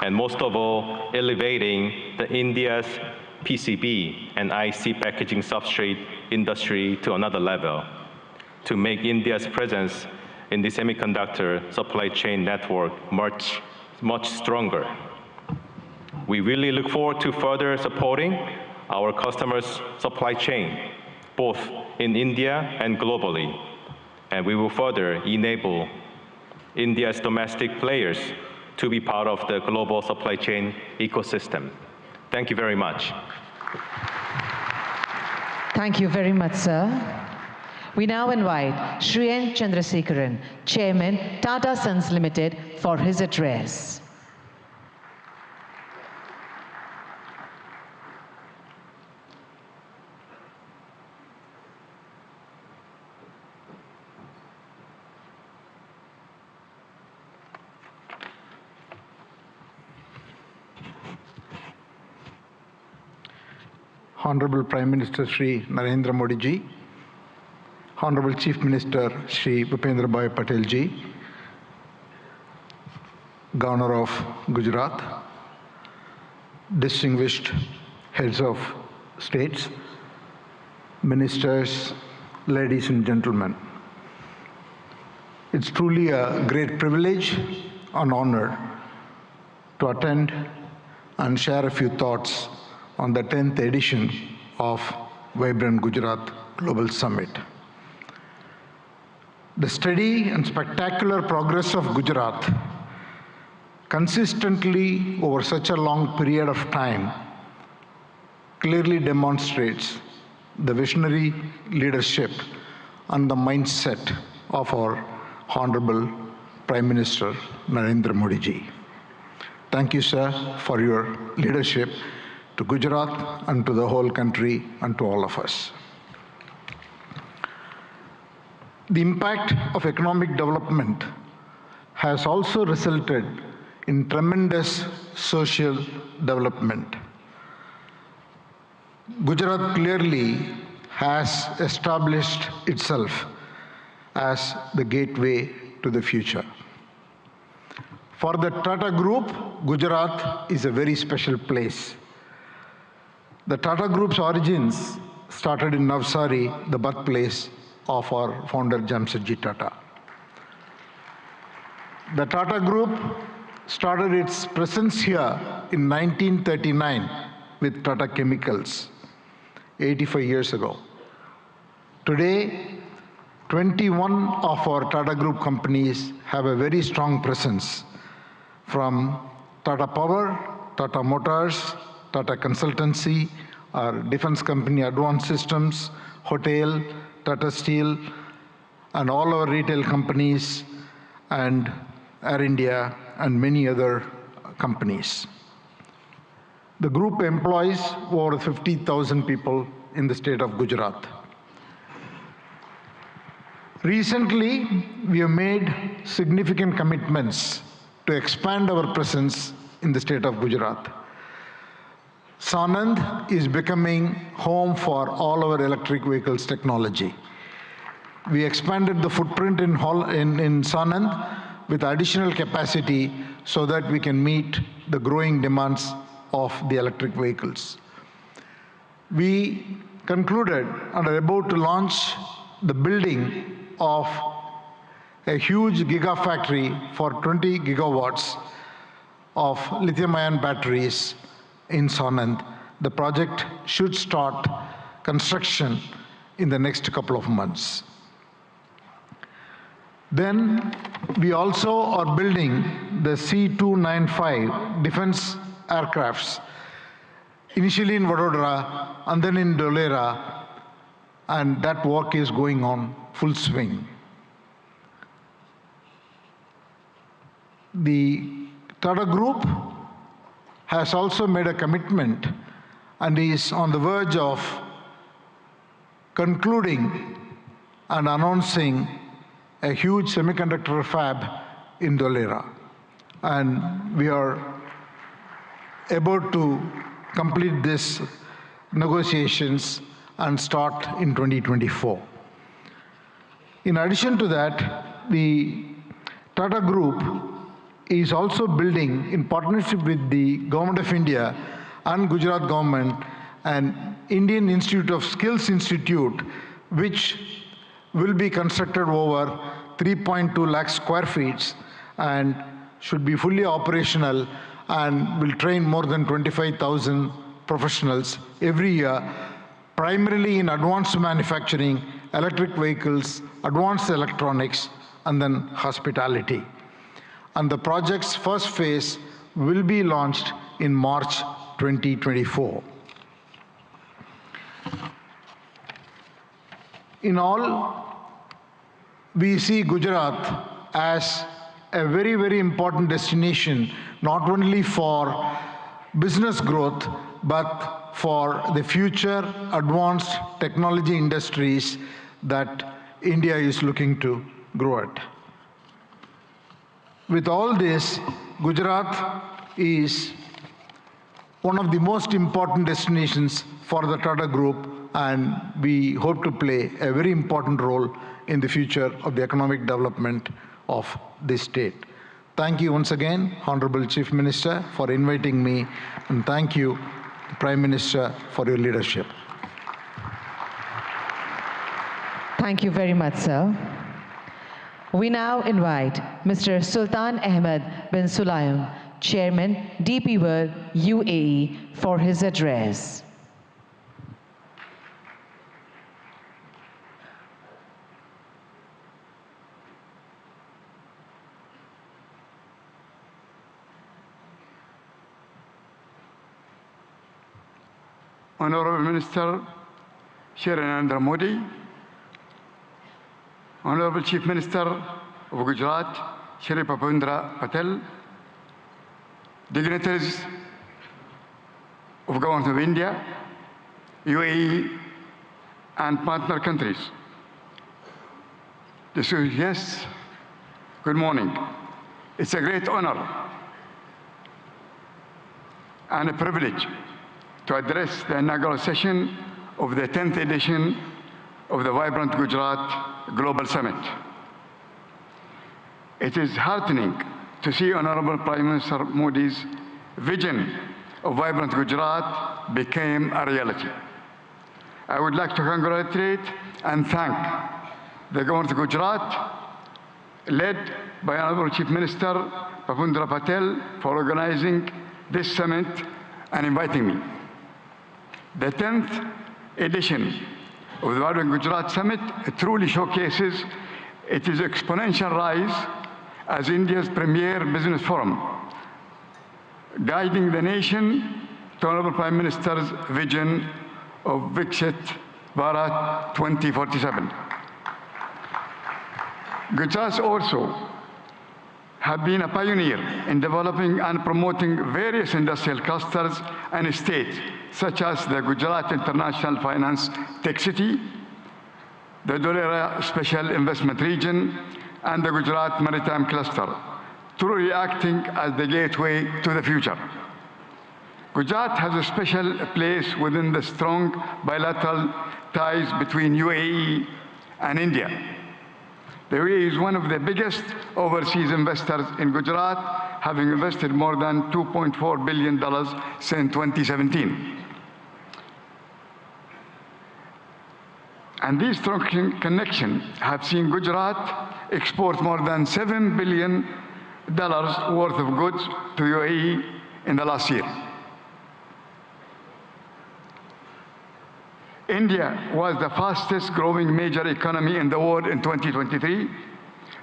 And most of all, elevating the India's PCB and IC packaging substrate industry to another level to make India's presence in the semiconductor supply chain network much stronger. We really look forward to further supporting our customers' supply chain, both in India and globally. And we will further enable India's domestic players to be part of the global supply chain ecosystem. Thank you very much. Thank you very much, sir. We now invite Shri N. Chandrasekharan, Chairman, Tata Sons Limited, for his address. Honorable Prime Minister Shri Narendra Modi ji, Honorable Chief Minister Shri Bhupendra Bhai Patel ji, Governor of Gujarat, distinguished heads of states, ministers, ladies and gentlemen. It's truly a great privilege and honor to attend and share a few thoughts on the 10th edition of Vibrant Gujarat Global Summit. The steady and spectacular progress of Gujarat consistently over such a long period of time clearly demonstrates the visionary leadership and the mindset of our Honorable Prime Minister Narendra Modi ji. Thank you, sir, for your leadership to Gujarat and to the whole country and to all of us. The impact of economic development has also resulted in tremendous social development. Gujarat clearly has established itself as the gateway to the future. For the Tata Group, Gujarat is a very special place. The Tata Group's origins started in Navsari, the birthplace of our founder Jamshedji Tata. The Tata Group started its presence here in 1939 with Tata Chemicals, 85 years ago. Today, 21 of our Tata Group companies have a very strong presence, from Tata Power, Tata Motors, Tata Consultancy, our defense company Advanced Systems, Hotel, Tata Steel, and all our retail companies, and Air India, and many other companies. The group employs over 50,000 people in the state of Gujarat. Recently, we have made significant commitments to expand our presence in the state of Gujarat. Sanand is becoming home for all our electric vehicles technology. We expanded the footprint in Sanand with additional capacity so that we can meet the growing demands of the electric vehicles. We concluded and are about to launch the building of a huge gigafactory for 20 gigawatts of lithium-ion batteries in Sanand. The project should start construction in the next couple of months. Then we also are building the C-295 defense aircrafts, initially in Vadodara and then in Dholera, and that work is going on full swing. The Tata Group has also made a commitment and is on the verge of concluding and announcing a huge semiconductor fab in Dholera. And we are about to complete these negotiations and start in 2024. In addition to that, the Tata Group is also building, in partnership with the Government of India and Gujarat government, an Indian Institute of Skills Institute, which will be constructed over 3.2 lakh square feet and should be fully operational and will train more than 25,000 professionals every year, primarily in advanced manufacturing, electric vehicles, advanced electronics, and then hospitality. And the project's first phase will be launched in March 2024. In all, we see Gujarat as a very, very important destination, not only for business growth, but for the future advanced technology industries that India is looking to grow at. With all this, Gujarat is one of the most important destinations for the Tata Group, and we hope to play a very important role in the future of the economic development of this state. Thank you once again, Honorable Chief Minister, for inviting me, and thank you, Prime Minister, for your leadership. Thank you very much, sir. We now invite Mr. Sultan Ahmed bin Sulayem, Chairman, DP World, UAE, for his address. Honorable Minister Shri Narendra Modi, Honorable Chief Minister of Gujarat Shri Bhupendra Patel, dignitaries of Government of India, UAE, and partner countries. Distinguished guests, good morning. It's a great honor and a privilege to address the inaugural session of the 10th edition of the Vibrant Gujarat Global Summit. It is heartening to see Honorable Prime Minister Modi's vision of Vibrant Gujarat became a reality. I would like to congratulate and thank the Government of Gujarat, led by Honorable Chief Minister Bhupendra Patel, for organizing this summit and inviting me. The 10th edition of the Vibrant Gujarat Summit truly showcases its exponential rise as India's premier business forum, guiding the nation to Honorable Prime Minister's vision of Viksit Bharat 2047. Gujarat also have been a pioneer in developing and promoting various industrial clusters and states, such as the Gujarat International Finance Tech City, the Doordarshan Special Investment Region, and the Gujarat Maritime Cluster, truly acting as the gateway to the future. Gujarat has a special place within the strong bilateral ties between UAE and India. The UAE is one of the biggest overseas investors in Gujarat, having invested more than $2.4 billion since 2017. And these strong connections have seen Gujarat export more than $7 billion worth of goods to UAE in the last year. India was the fastest growing major economy in the world in 2023.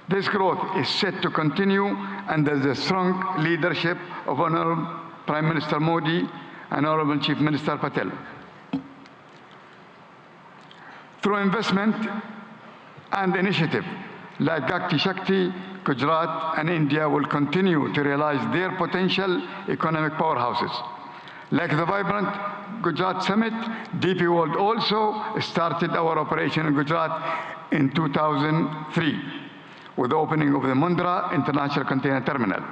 This growth is set to continue under the strong leadership of Honorable Prime Minister Modi and Honorable Chief Minister Patel. Through investment and initiative like Gati Shakti, Gujarat and India will continue to realize their potential economic powerhouses. Like the Vibrant Gujarat Summit, DP World also started our operation in Gujarat in 2003 with the opening of the Mundra International Container Terminal.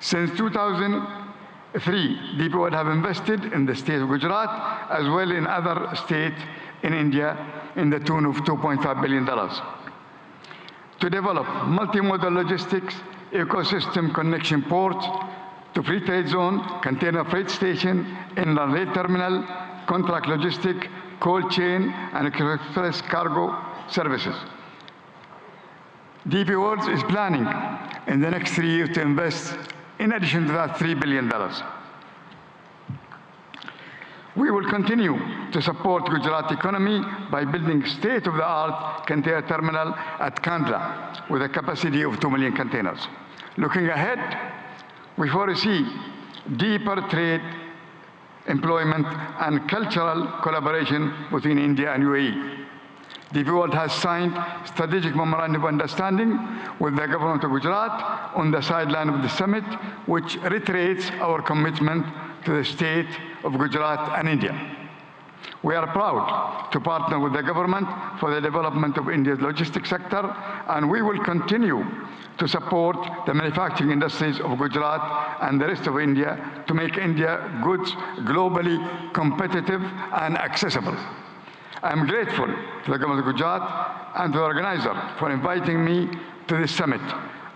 Since 2003, DP World have invested in the state of Gujarat as well in other states in India in the tune of $2.5 billion. To develop multimodal logistics, ecosystem connection ports, to free trade zone, container freight station, inland rail terminal, contract logistic, cold chain, and express cargo services. DP World is planning in the next 3 years to invest, in addition to that, $3 billion. We will continue to support Gujarat economy by building state-of-the-art container terminal at Kandla with a capacity of 2 million containers. Looking ahead, we foresee deeper trade, employment, and cultural collaboration between India and UAE. DP World has signed strategic memorandum of understanding with the government of Gujarat on the sideline of the summit, which reiterates our commitment to the state of Gujarat and India. We are proud to partner with the government for the development of India's logistics sector, and we will continue to support the manufacturing industries of Gujarat and the rest of India to make India goods globally competitive and accessible. I am grateful to the government of Gujarat and to the organizer for inviting me to this summit,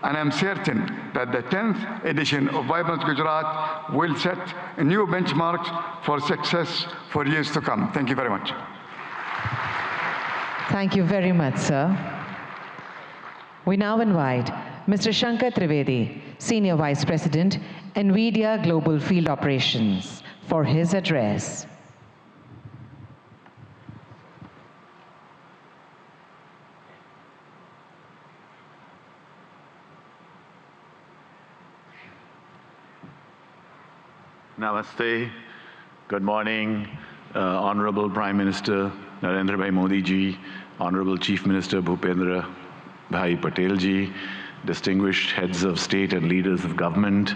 and I am certain that the 10th edition of Vibrant Gujarat will set new benchmarks for success for years to come. Thank you very much. Thank you very much, sir. We now invite Mr. Shankar Trivedi, Senior Vice President, NVIDIA Global Field Operations, for his address. Namaste. Good morning, Honorable Prime Minister Narendra Bhai Modi ji, Honorable Chief Minister Bhupendra Bhai Patel ji, distinguished heads of state and leaders of government,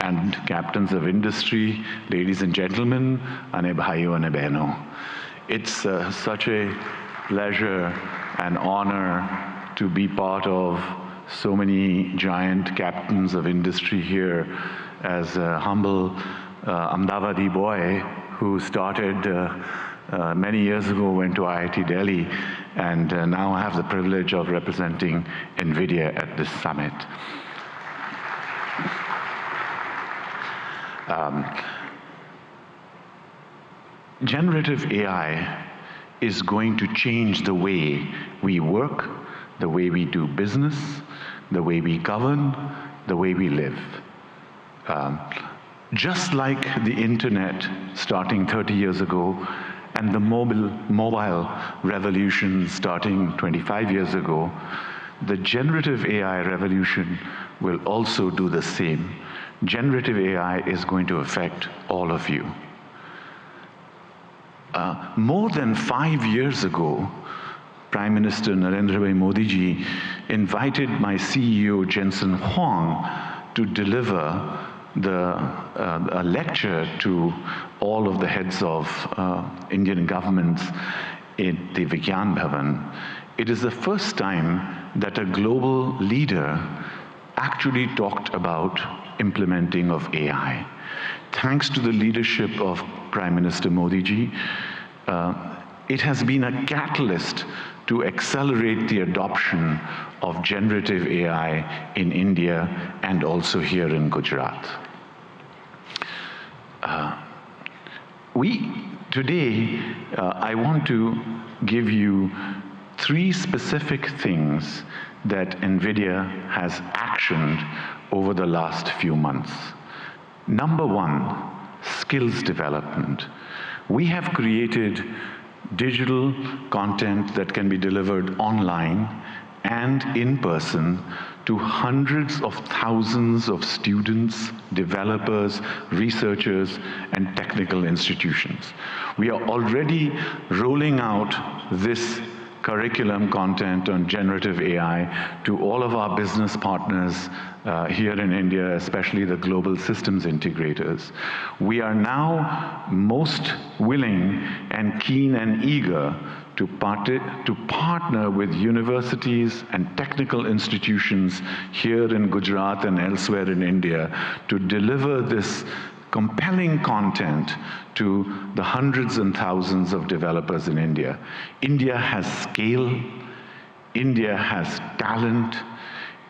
and captains of industry, ladies and gentlemen, ane bhaiyo ane behno. It's such a pleasure and honor to be part of so many giant captains of industry here as a humble Ahmedabadi boy who started many years ago, went to IIT Delhi, and now I have the privilege of representing NVIDIA at this summit. Generative AI is going to change the way we work, the way we do business, the way we govern, the way we live. Just like the internet starting 30 years ago and the mobile revolution starting 25 years ago, the generative AI revolution will also do the same. Generative AI is going to affect all of you. More than 5 years ago, Prime Minister Narendra Bhai Modi ji invited my CEO Jensen Huang to deliver a lecture to all of the heads of Indian governments in the Vigyan Bhavan. It is the first time that a global leader actually talked about implementing of AI. Thanks to the leadership of Prime Minister Modi ji, it has been a catalyst to accelerate the adoption of generative AI in India and also here in Gujarat. Today, I want to give you 3 specific things that NVIDIA has actioned over the last few months. Number 1, skills development. We have created digital content that can be delivered online and in person to hundreds of thousands of students, developers, researchers, and technical institutions. We are already rolling out this curriculum content on generative AI to all of our business partners here in India, especially the global systems integrators. We are now most willing and keen and eager to partner with universities and technical institutions here in Gujarat and elsewhere in India to deliver this compelling content to the hundreds and thousands of developers in India. India has scale, India has talent,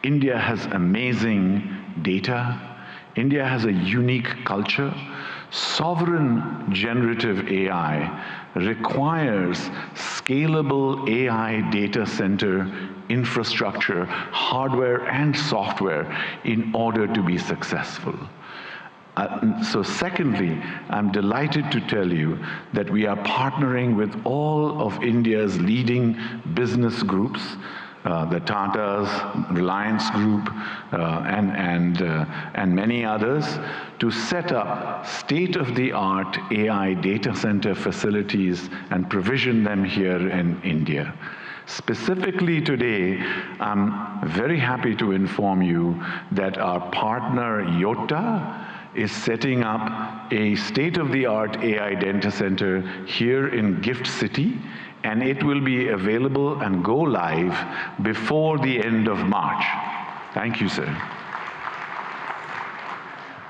India has amazing data, India has a unique culture. Sovereign generative AI requires scalable AI data center infrastructure, hardware and software in order to be successful. So secondly, I'm delighted to tell you that we are partnering with all of India's leading business groups, the Tatas, Reliance Group, and many others, to set up state-of-the-art AI data center facilities and provision them here in India. Specifically today, I'm very happy to inform you that our partner Yotta is setting up a state-of-the-art AI data center here in Gift City, and it will be available and go live before the end of March. Thank you, sir.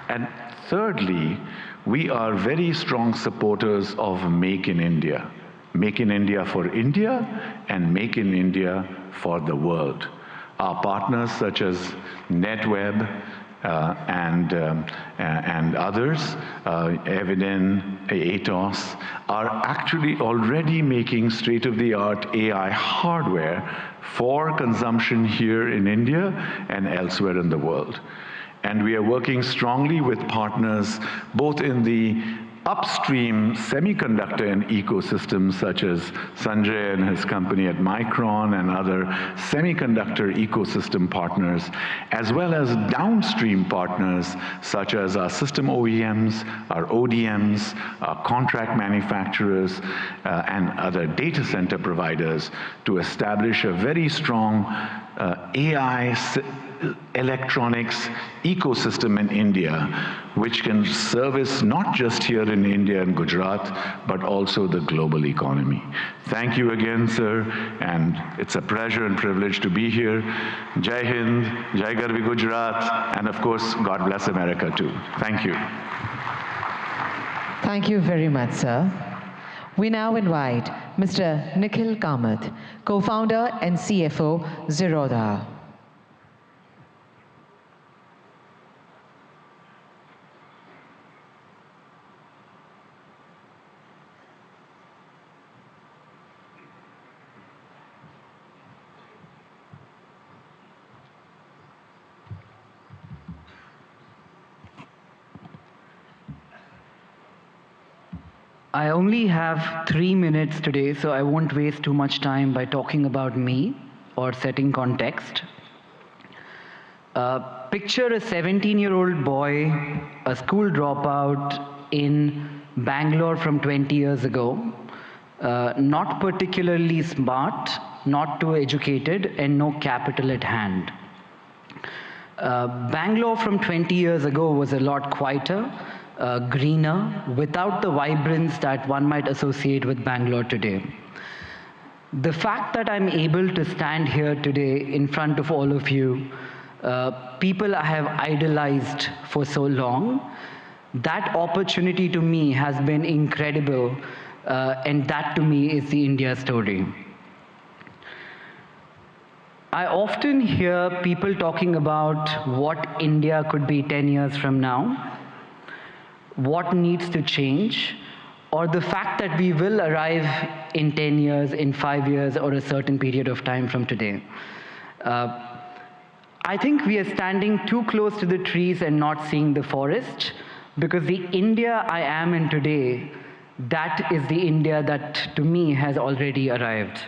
And thirdly, we are very strong supporters of Make in India. Make in India for India and Make in India for the world. Our partners such as NetWeb, and others, Eviden, Atos, are actually already making state-of-the-art AI hardware for consumption here in India and elsewhere in the world. And we are working strongly with partners both in the upstream semiconductor and ecosystems such as Sanjay and his company at Micron and other semiconductor ecosystem partners, as well as downstream partners such as our system OEMs, our ODMs, our contract manufacturers, and other data center providers to establish a very strong AI electronics ecosystem in India, which can service not just here in India and Gujarat, but also the global economy. Thank you again, sir, and it's a pleasure and privilege to be here. Jai Hind, Jai Garvi Gujarat, and of course, God bless America too. Thank you. Thank you very much, sir. We now invite Mr. Nikhil Kamath, co-founder and CFO, Zerodha. I only have 3 minutes today, so I won't waste too much time by talking about me or setting context. Picture a 17-year-old boy, a school dropout in Bangalore from 20 years ago, not particularly smart, not too educated, and no capital at hand. Bangalore from 20 years ago was a lot quieter, greener, without the vibrance that one might associate with Bangalore today. The fact that I'm able to stand here today in front of all of you, people I have idolized for so long, that opportunity to me has been incredible, and that to me is the India story. I often hear people talking about what India could be 10 years from now, what needs to change, or the fact that we will arrive in 10 years, in 5 years, or a certain period of time from today. I think we are standing too close to the trees and not seeing the forest, because the India I am in today, that is the India that to me has already arrived.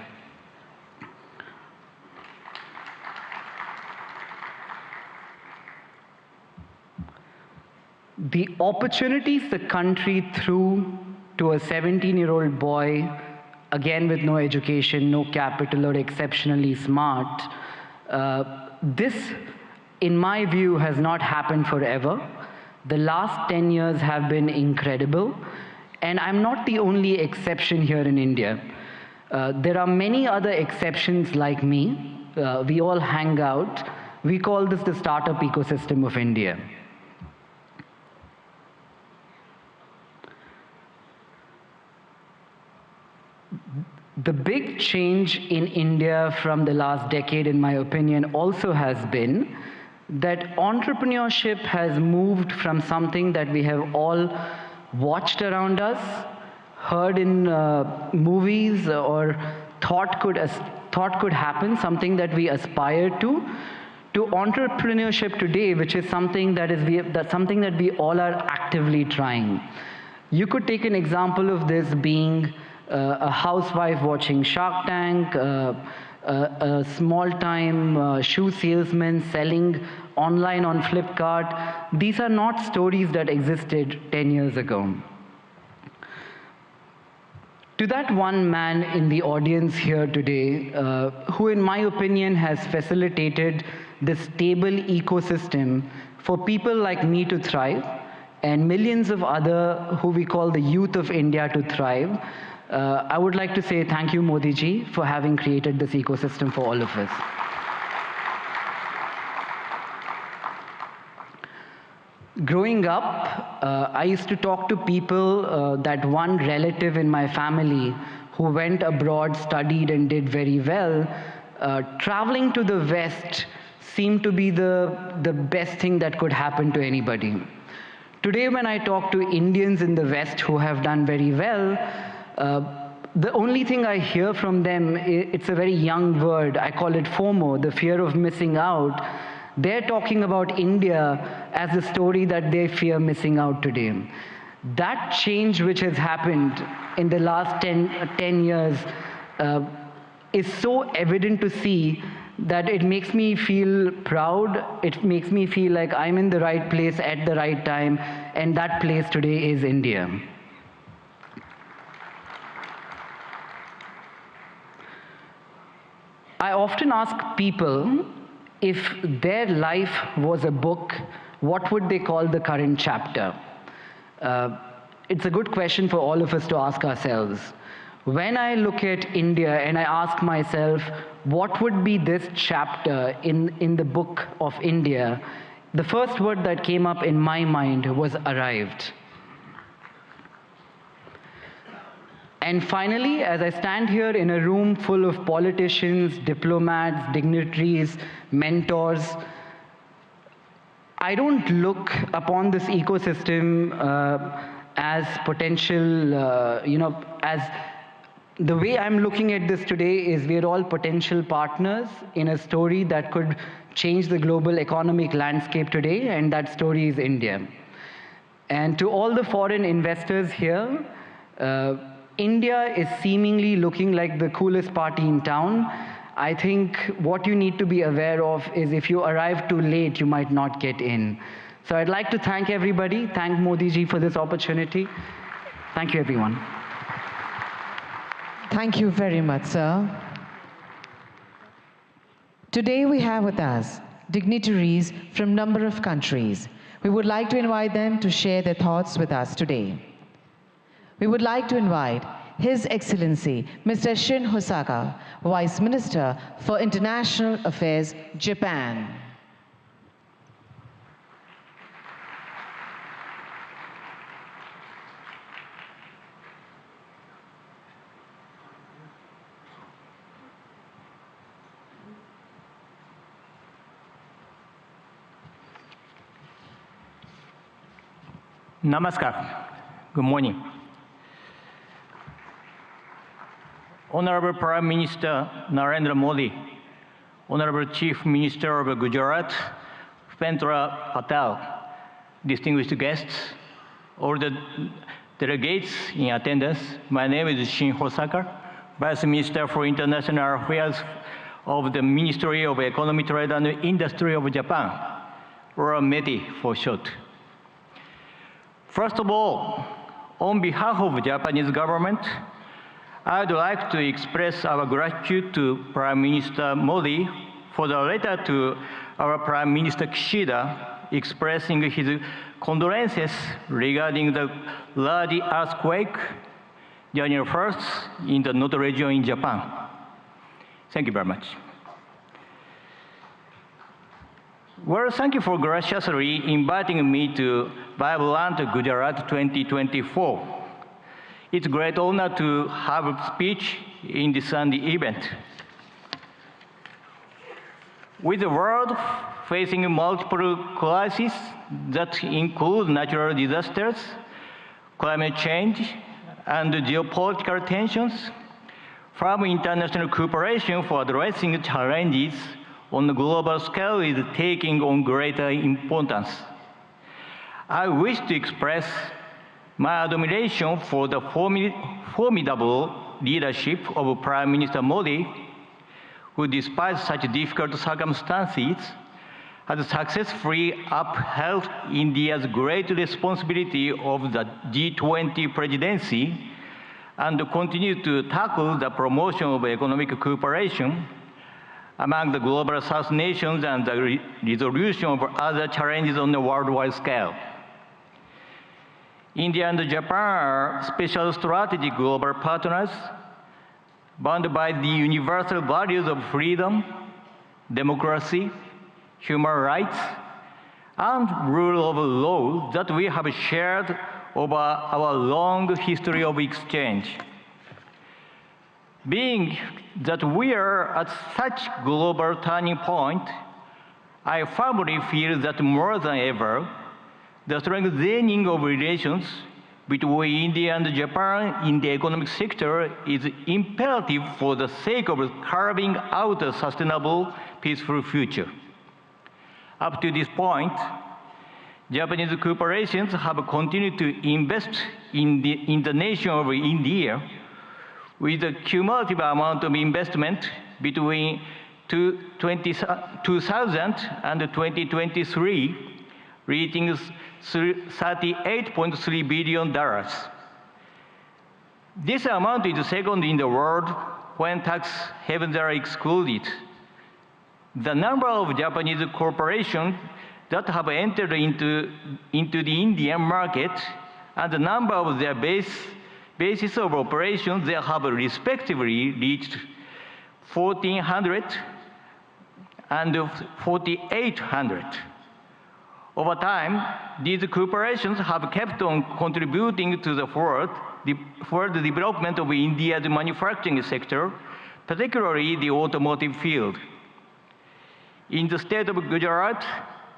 The opportunities the country threw to a 17-year-old boy, again with no education, no capital, or exceptionally smart, this, in my view, has not happened forever. The last 10 years have been incredible, and I'm not the only exception here in India. There are many other exceptions like me. We all hang out. We call this the startup ecosystem of India. The big change in India from the last decade, in my opinion, also has been that entrepreneurship has moved from something that we have all watched around us, heard in movies, or thought could happen, something that we aspire to entrepreneurship today, which is something that we all are actively trying. You could take an example of this being a housewife watching Shark Tank, a small-time shoe salesman selling online on Flipkart. These are not stories that existed 10 years ago. To that one man in the audience here today, who in my opinion has facilitated this stable ecosystem for people like me to thrive, and millions of other who we call the youth of India to thrive, I would like to say thank you, Modi ji, for having created this ecosystem for all of us. Growing up, I used to talk to people, that one relative in my family who went abroad, studied, and did very well. Traveling to the West seemed to be the best thing that could happen to anybody. Today, when I talk to Indians in the West who have done very well, the only thing I hear from them, it's a very young word, I call it FOMO, the fear of missing out. They're talking about India as the story that they fear missing out today. That change which has happened in the last 10 years is so evident to see that it makes me feel proud. It makes me feel like I'm in the right place at the right time, and that place today is India. I often ask people if their life was a book, what would they call the current chapter? It's a good question for all of us to ask ourselves. When I look at India and I ask myself, what would be this chapter in the book of India, the first word that came up in my mind was arrived. And finally, as I stand here in a room full of politicians, diplomats, dignitaries, mentors, I don't look upon this ecosystem as potential, as the way I'm looking at this today is we're all potential partners in a story that could change the global economic landscape today, and that story is India. And to all the foreign investors here, India is seemingly looking like the coolest party in town. I think what you need to be aware of is if you arrive too late, you might not get in. So I'd like to thank everybody, thank Modi ji for this opportunity. Thank you, everyone. Thank you very much, sir. Today we have with us dignitaries from a number of countries. We would like to invite them to share their thoughts with us today. We would like to invite His Excellency, Mr. Shin Hosaka, Vice Minister for International Affairs, Japan. Namaskar. Good morning. Honorable Prime Minister Narendra Modi, Honorable Chief Minister of Gujarat, Pendra Patel, distinguished guests, all the delegates in attendance, my name is Shin Hosaka, Vice Minister for International Affairs of the Ministry of Economy, Trade and Industry of Japan, or METI for short. First of all, on behalf of the Japanese government, I'd like to express our gratitude to Prime Minister Modi for the letter to our Prime Minister Kishida expressing his condolences regarding the large earthquake January 1st in the Noto region in Japan. Thank you very much. Well, thank you for graciously inviting me to Vibrant Gujarat 2024. It's a great honor to have a speech in this Sunday event. With the world facing multiple crises that include natural disasters, climate change, and geopolitical tensions, from international cooperation for addressing challenges on the global scale is taking on greater importance. I wish to express my admiration for the formidable leadership of Prime Minister Modi, who despite such difficult circumstances, has successfully upheld India's great responsibility of the G20 presidency and continues to tackle the promotion of economic cooperation among the global South nations and the resolution of other challenges on the worldwide scale. India and Japan are special strategic global partners bound by the universal values of freedom, democracy, human rights, and rule of law that we have shared over our long history of exchange. Being that we are at such global turning point, I firmly feel that more than ever, the strengthening of relations between India and Japan in the economic sector is imperative for the sake of carving out a sustainable, peaceful future. Up to this point, Japanese corporations have continued to invest in the nation of India with a cumulative amount of investment between 2000 and 2023 reaching $38.3 billion. This amount is second in the world when tax havens are excluded. The number of Japanese corporations that have entered into the Indian market and the number of their bases of operations, they have respectively reached 1,400 and 4,800. Over time, these corporations have kept on contributing to the further development of India's manufacturing sector, particularly the automotive field. In the state of Gujarat,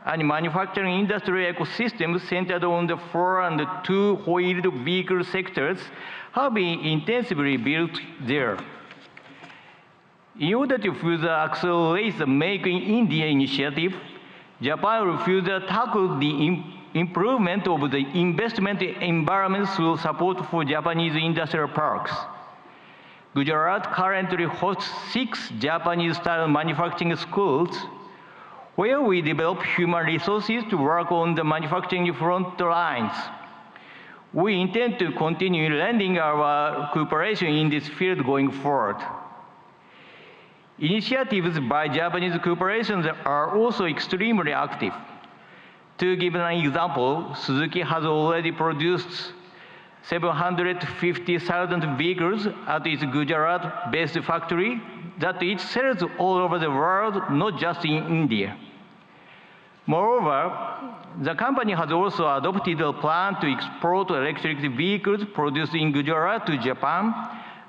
a manufacturing industry ecosystem centered on the 4- and 2-wheeled vehicle sectors have been intensively built there. In order to further accelerate the Make in India initiative, Japan will further tackle the improvement of the investment environment through support for Japanese industrial parks. Gujarat currently hosts 6 Japanese-style manufacturing schools where we develop human resources to work on the manufacturing front lines. We intend to continue lending our cooperation in this field going forward. Initiatives by Japanese corporations are also extremely active. To give an example, Suzuki has already produced 750,000 vehicles at its Gujarat-based factory that it sells all over the world, not just in India. Moreover, the company has also adopted a plan to export electric vehicles produced in Gujarat to Japan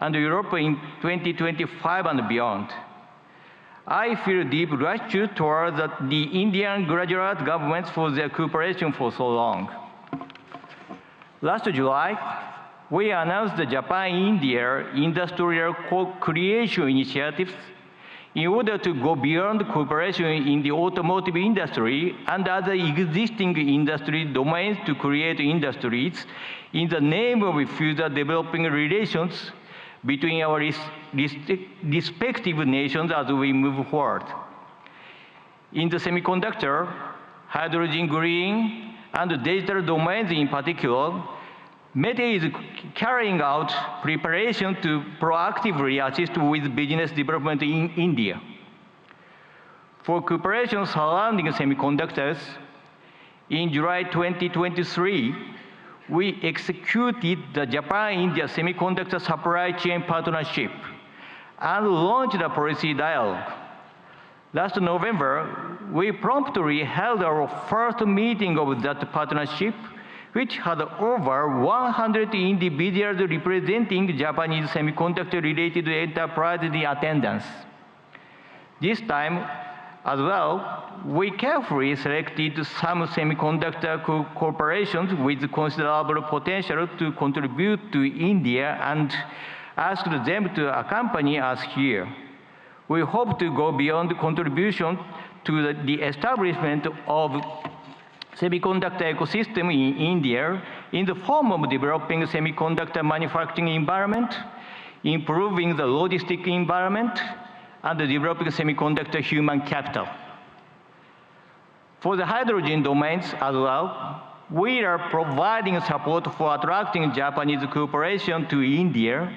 and Europe in 2025 and beyond. I feel deep gratitude toward the Indian Gujarat governments for their cooperation for so long. Last July, we announced the Japan-India Industrial Co-Creation Initiatives in order to go beyond cooperation in the automotive industry and other existing industry domains to create industries in the name of further developing relations between our respective nations as we move forward. In the semiconductor, hydrogen green, and digital domains in particular, METE is carrying out preparation to proactively assist with business development in India. For cooperation surrounding semiconductors, in July 2023, we executed the Japan-India Semiconductor Supply Chain Partnership and launched a policy dialogue. Last November, we promptly held our first meeting of that partnership, which had over 100 individuals representing Japanese semiconductor-related enterprises in attendance. This time, as well, we carefully selected some semiconductor corporations with considerable potential to contribute to India and asked them to accompany us here. We hope to go beyond contribution to the establishment of semiconductor ecosystem in India in the form of developing semiconductor manufacturing environment, improving the logistic environment, and developing semiconductor human capital. For the hydrogen domains as well, we are providing support for attracting Japanese cooperation to India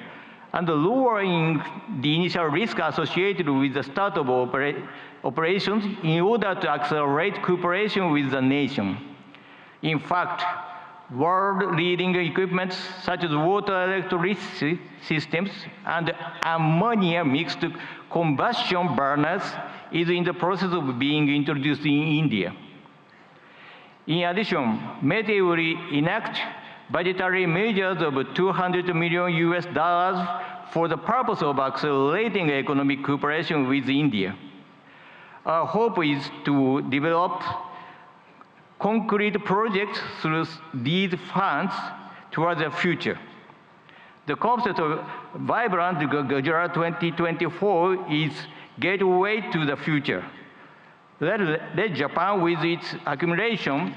and lowering the initial risk associated with the start of operations in order to accelerate cooperation with the nation. In fact, world-leading equipment such as water electricity systems and ammonia mixed combustion burners is in the process of being introduced in India. In addition, METE will enact budgetary measures of $200 million for the purpose of accelerating economic cooperation with India. Our hope is to develop concrete projects through these funds towards the future. The concept of Vibrant Gujarat 2024 is gateway to the future. Let Japan, with its accumulation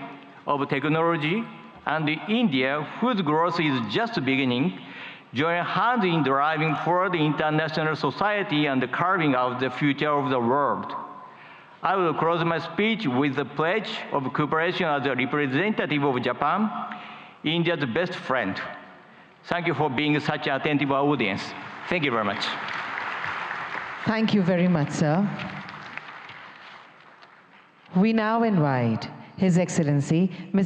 of technology, and India, whose growth is just beginning, join hands in driving forward international society and carving out the future of the world. I will close my speech with the pledge of cooperation as a representative of Japan, India's best friend. Thank you for being such an attentive audience. Thank you very much. Thank you very much, sir. We now invite His Excellency, Ms.